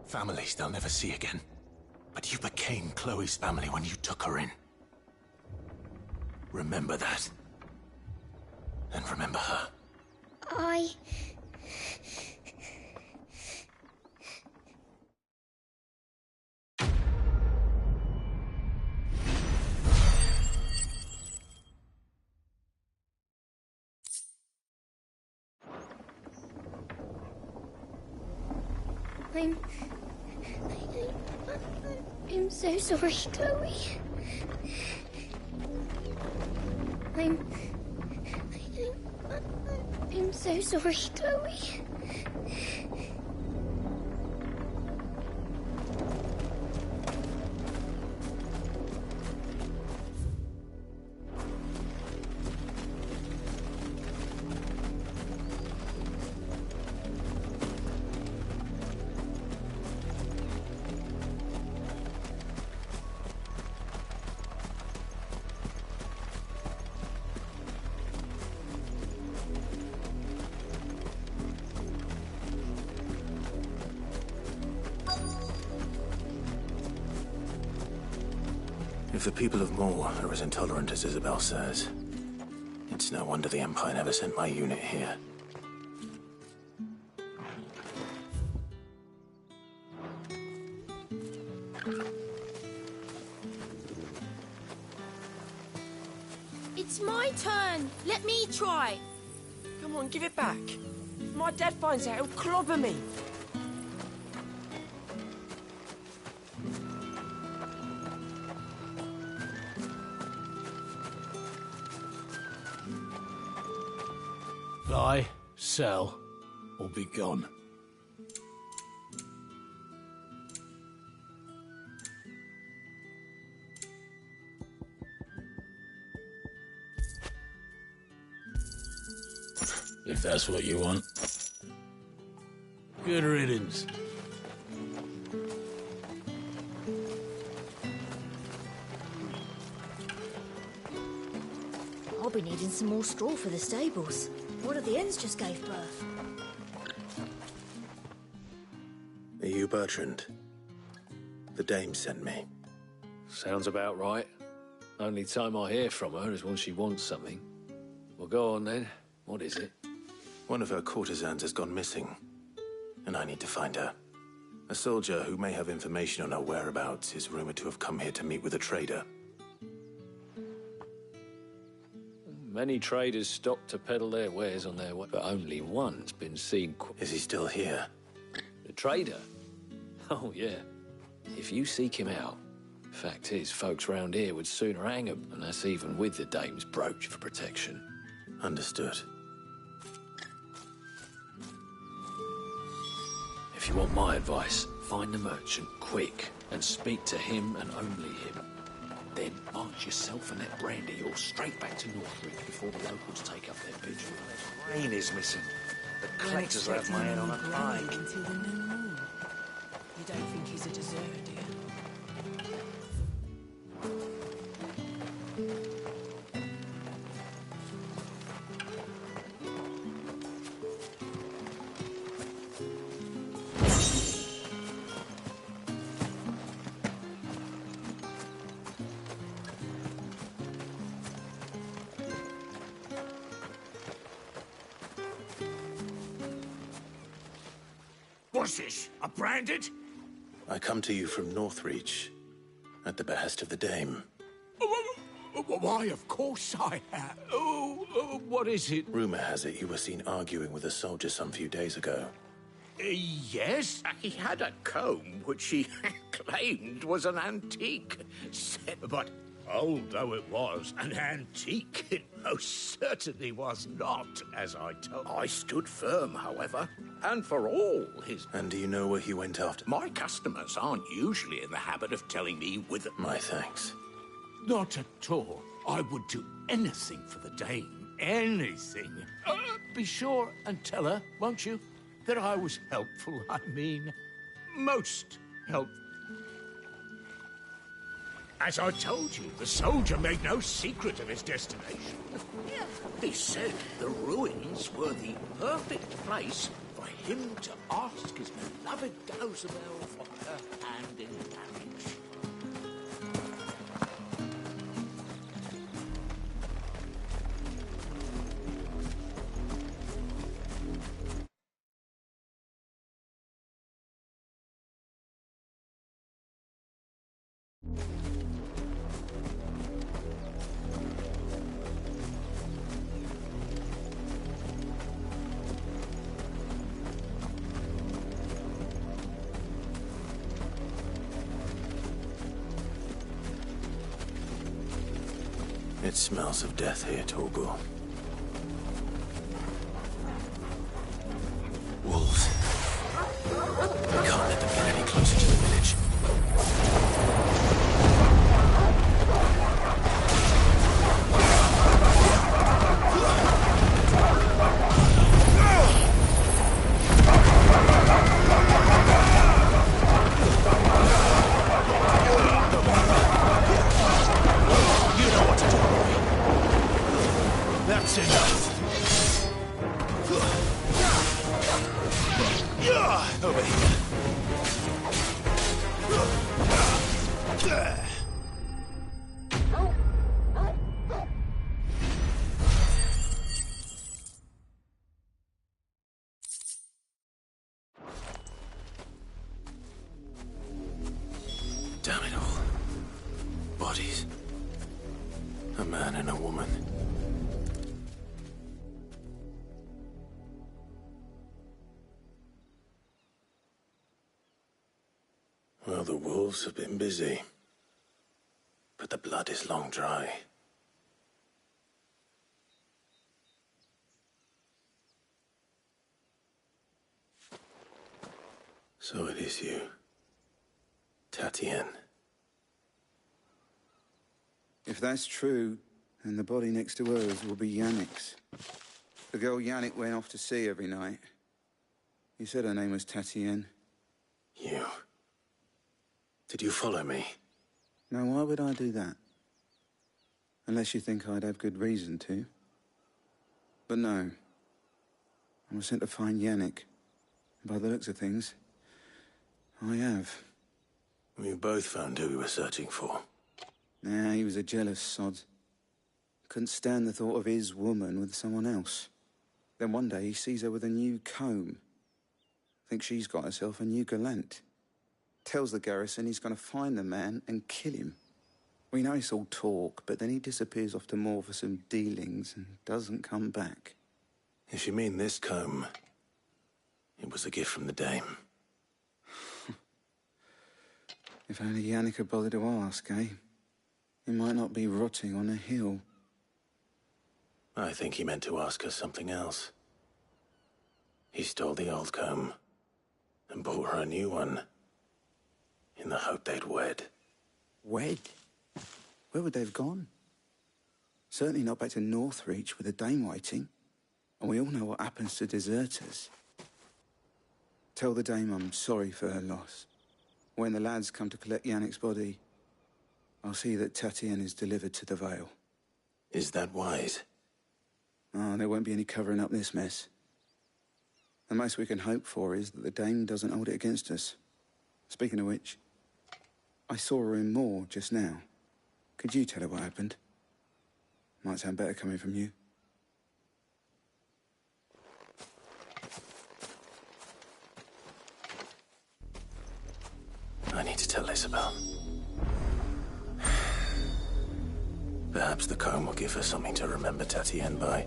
Families they'll never see again. But you became Chloe's family when you took her in. Remember that. And remember her. I'm so sorry, Chloe. I'm so sorry, Chloe. If the people of Moor are as intolerant as Isabel says, it's no wonder the Empire never sent my unit here. It's my turn. Let me try. Come on, give it back. If my dad finds out, he'll clobber me. Buy, sell, or be gone. If that's what you want. Good riddance. I'll be needing some more straw for the stables. One of the hens just gave birth. Are you Bertrand? The dame sent me. Sounds about right. Only time I hear from her is when she wants something. Well, go on then. What is it? One of her courtesans has gone missing, and I need to find her. A soldier who may have information on her whereabouts is rumored to have come here to meet with a trader. Many traders stop to peddle their wares on their way, but only one's been seen. Is he still here? The trader? Oh, yeah. If you seek him out. Fact is, folks round here would sooner hang him, and that's even with the dame's brooch for protection. Understood. If you want my advice, find the merchant quick and speak to him and only him. Then march yourself and that brandy or straight back to Northridge before the locals take up their vigil. Rain is missing. The collectors will have my head on a pike. Until the new moon. You don't think he's a deserter, do you? What's this? A branded? I come to you from Northreach, at the behest of the dame. Why, of course I have. What is it? Rumor has it you were seen arguing with a soldier some few days ago. Yes, he had a comb which he claimed was an antique. But although it was an antique, it most certainly was not, as I told. I stood firm, however, and for all his... And do you know where he went after? My customers aren't usually in the habit of telling me whither. My thanks. Not at all. I would do anything for the dame. Anything. Be sure and tell her, won't you, that I was helpful. I mean, most helpful. As I told you, the soldier made no secret of his destination. He said the ruins were the perfect place for him to ask his beloved Dozabel for her hand in marriage. It smells of death here, Torgor. Wolves. We can't let them get any closer to the village. That's enough. Over here. Damn it all. Bodies. A man and a woman. Well, the wolves have been busy. But the blood is long dry. So it is you, Tatien. If that's true, then the body next to hers will be Yannick's. The girl Yannick went off to see every night. You said her name was Tatien. You. Did you follow me? Now, why would I do that? Unless you think I'd have good reason to. But no. I was sent to find Yannick. And by the looks of things, I have. We've both found who we were searching for. Nah, he was a jealous sod. Couldn't stand the thought of his woman with someone else. Then one day he sees her with a new comb. Thinks she's got herself a new gallant. Tells the garrison he's going to find the man and kill him. We know it's all talk, but then he disappears off to Moor for some dealings and doesn't come back. If you mean this comb, it was a gift from the dame. If only Yannick had bothered to ask, eh? He might not be rotting on a hill. I think he meant to ask her something else. He stole the old comb and bought her a new one in the hope they'd wed. Wed? Where would they have gone? Certainly not back to Northreach with a dame waiting. And we all know what happens to deserters. Tell the dame I'm sorry for her loss. When the lads come to collect Yannick's body, I'll see that Tatien is delivered to the Vale. Is that wise? Oh, there won't be any covering up this mess. The most we can hope for is that the dame doesn't hold it against us. Speaking of which, I saw her in Moor just now. Could you tell her what happened? Might sound better coming from you. I need to tell Isabel. Perhaps the comb will give her something to remember Tatien by.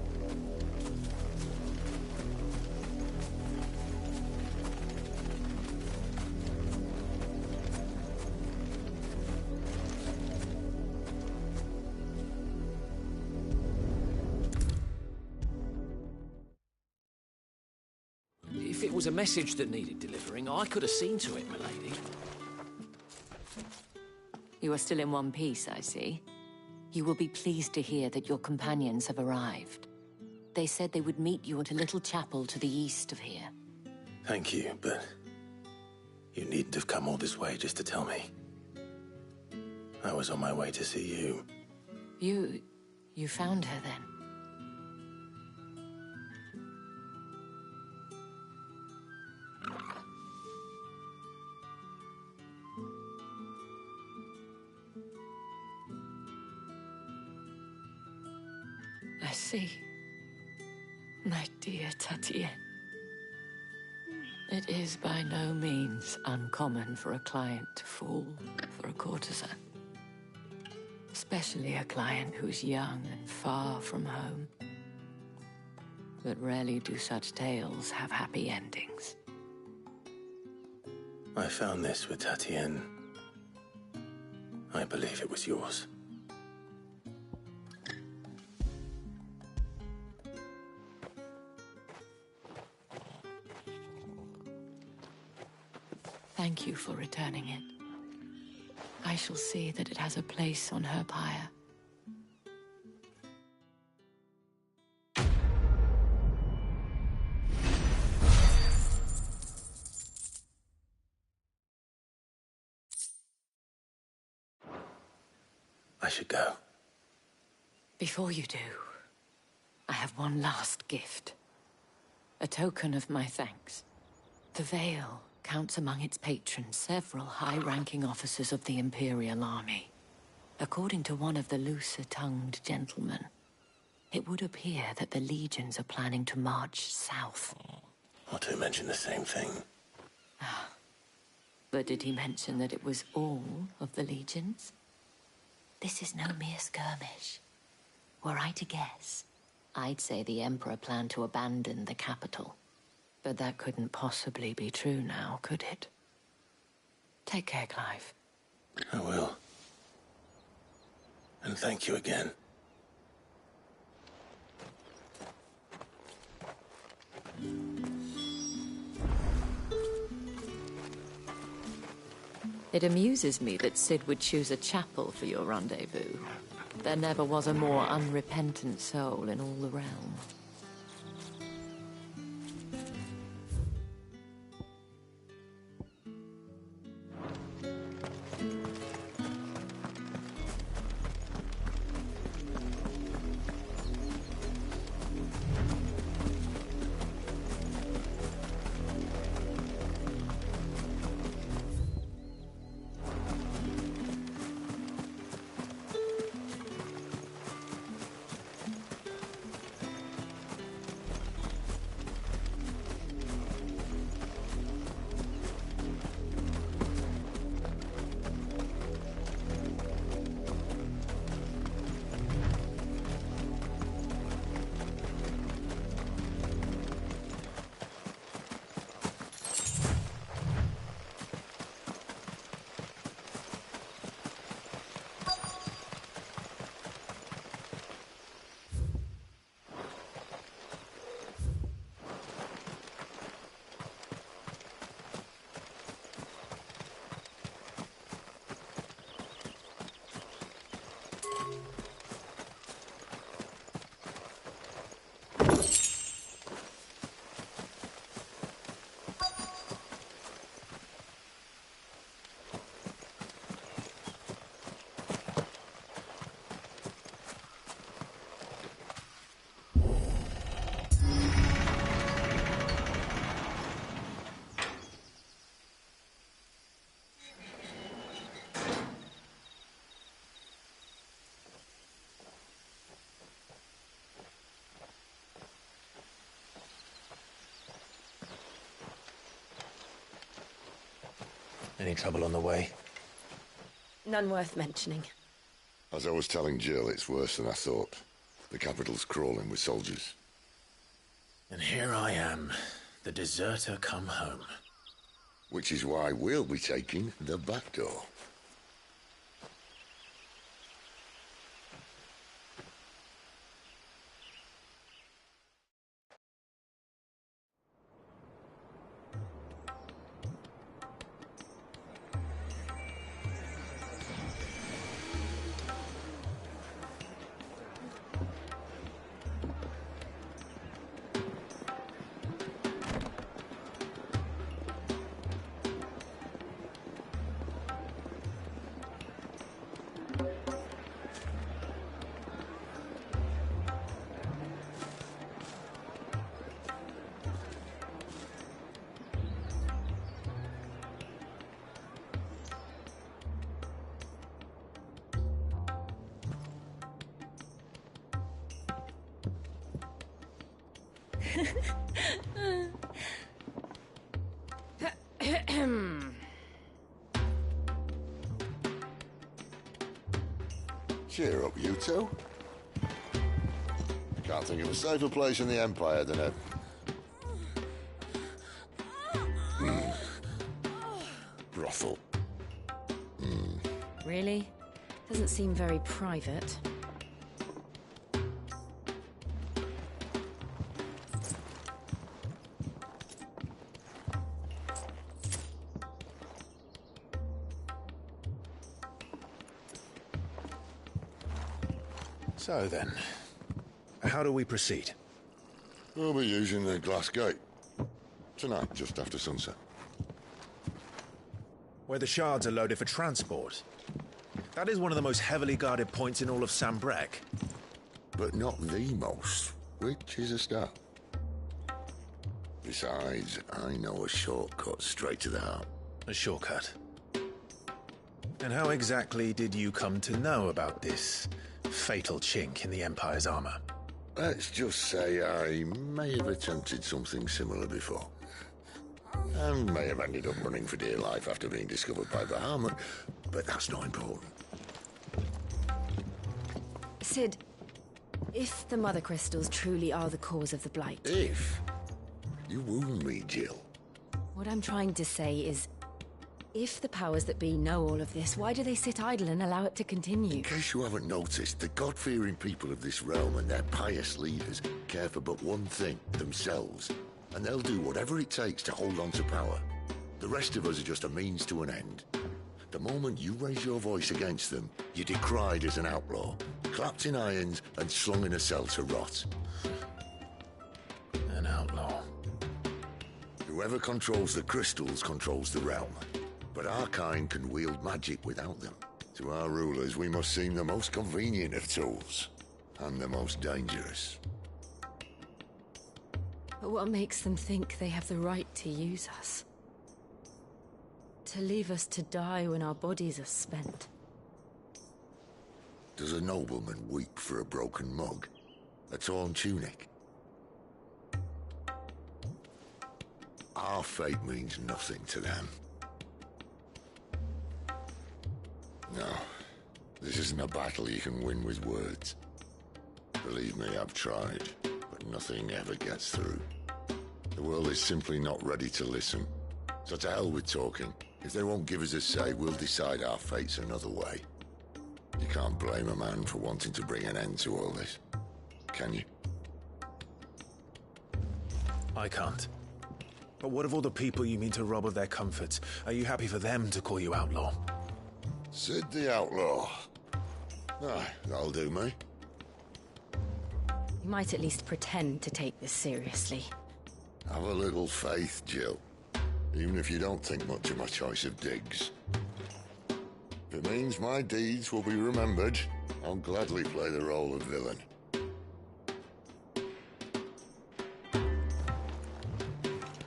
If it was a message that needed delivering, I could have seen to it, milady. You are still in one piece, I see. You will be pleased to hear that your companions have arrived. They said they would meet you at a little chapel to the east of here. Thank you, but you needn't have come all this way just to tell me. I was on my way to see you. You found her then? I see. My dear Tatienne. It is by no means uncommon for a client to fall for a courtesan. Especially a client who's young and far from home. But rarely do such tales have happy endings. I found this with Tatienne. I believe it was yours. Thank you for returning it. I shall see that it has a place on her pyre. I should go. Before you do, I have one last gift. A token of my thanks. The Veil counts among its patrons several high-ranking officers of the Imperial Army. According to one of the looser-tongued gentlemen, it would appear that the legions are planning to march south. Otto mentioned the same thing. But did he mention that it was all of the legions? This is no mere skirmish. Were I to guess, I'd say the Emperor planned to abandon the capital. But that couldn't possibly be true now, could it? Take care, Clive. I will. And thank you again. It amuses me that Cid would choose a chapel for your rendezvous. There never was a more unrepentant soul in all the realm. Any trouble on the way? None worth mentioning. As I was telling Jill, it's worse than I thought. The capital's crawling with soldiers. And here I am, the deserter come home. Which is why we'll be taking the back door. Cheer up, you two. Can't think of a safer place in the Empire than a... brothel. Really? Doesn't seem very private. So then, how do we proceed? We'll be using the glass gate. Tonight, just after sunset. Where the shards are loaded for transport. That is one of the most heavily guarded points in all of Sambrek. But not the most, which is a start. Besides, I know a shortcut straight to the heart. A shortcut? And how exactly did you come to know about this fatal chink in the Empire's armor? Let's just say I may have attempted something similar before. And may have ended up running for dear life after being discovered by Bahamut, but that's not important. Sid, if the Mother Crystals truly are the cause of the Blight... If? You wound me, Jill. What I'm trying to say is, if the powers that be know all of this, why do they sit idle and allow it to continue? In case you haven't noticed, the God-fearing people of this realm and their pious leaders care for but one thing, themselves. And they'll do whatever it takes to hold on to power. The rest of us are just a means to an end. The moment you raise your voice against them, you're decried as an outlaw, clapped in irons and slung in a cell to rot. An outlaw. Whoever controls the crystals controls the realm. But our kind can wield magic without them. To our rulers, we must seem the most convenient of tools, and the most dangerous. But what makes them think they have the right to use us? To leave us to die when our bodies are spent? Does a nobleman weep for a broken mug? A torn tunic? Our fate means nothing to them. No, this isn't a battle you can win with words. Believe me, I've tried, but nothing ever gets through. The world is simply not ready to listen. So to hell with talking. If they won't give us a say, we'll decide our fates another way. You can't blame a man for wanting to bring an end to all this, can you? I can't. But what of all the people you mean to rob of their comforts? Are you happy for them to call you outlaw? Sid the Outlaw. Ah, that'll do me. You might at least pretend to take this seriously. Have a little faith, Jill. Even if you don't think much of my choice of digs. If it means my deeds will be remembered, I'll gladly play the role of villain.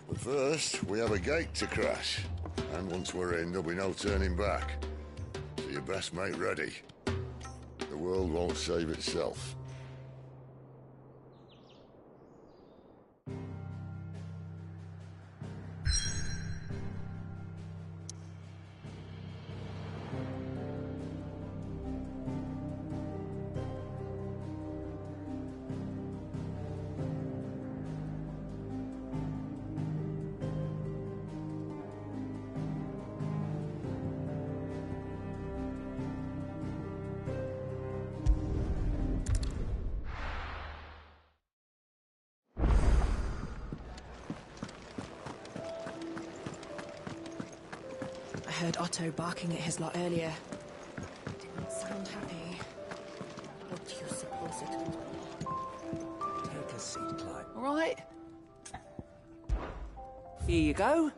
But first, we have a gate to crash. And once we're in, there'll be no turning back. So you best make ready. The world won't save itself. I heard Otto barking at his lot earlier. Didn't sound happy. What do you suppose it would be? Take a seat, Clyde. All right. Here you go.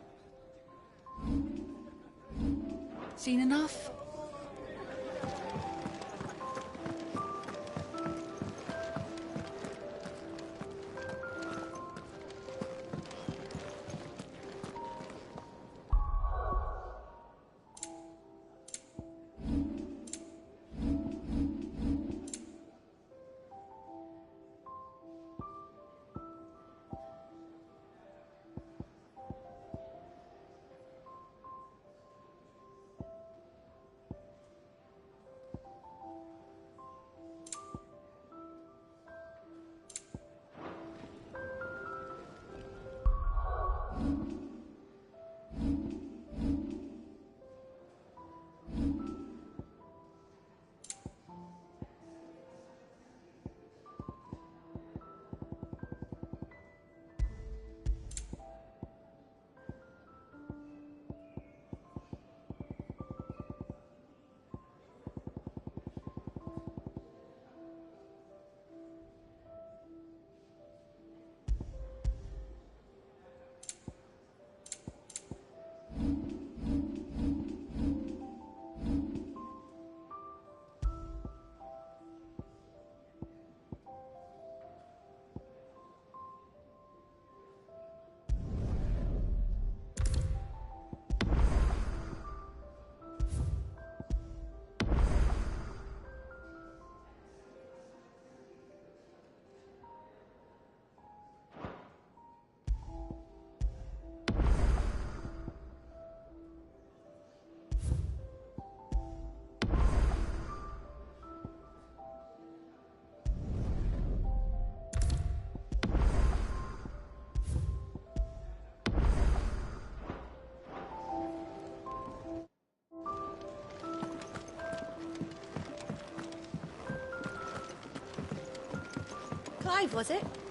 Seen enough? Clive, was it?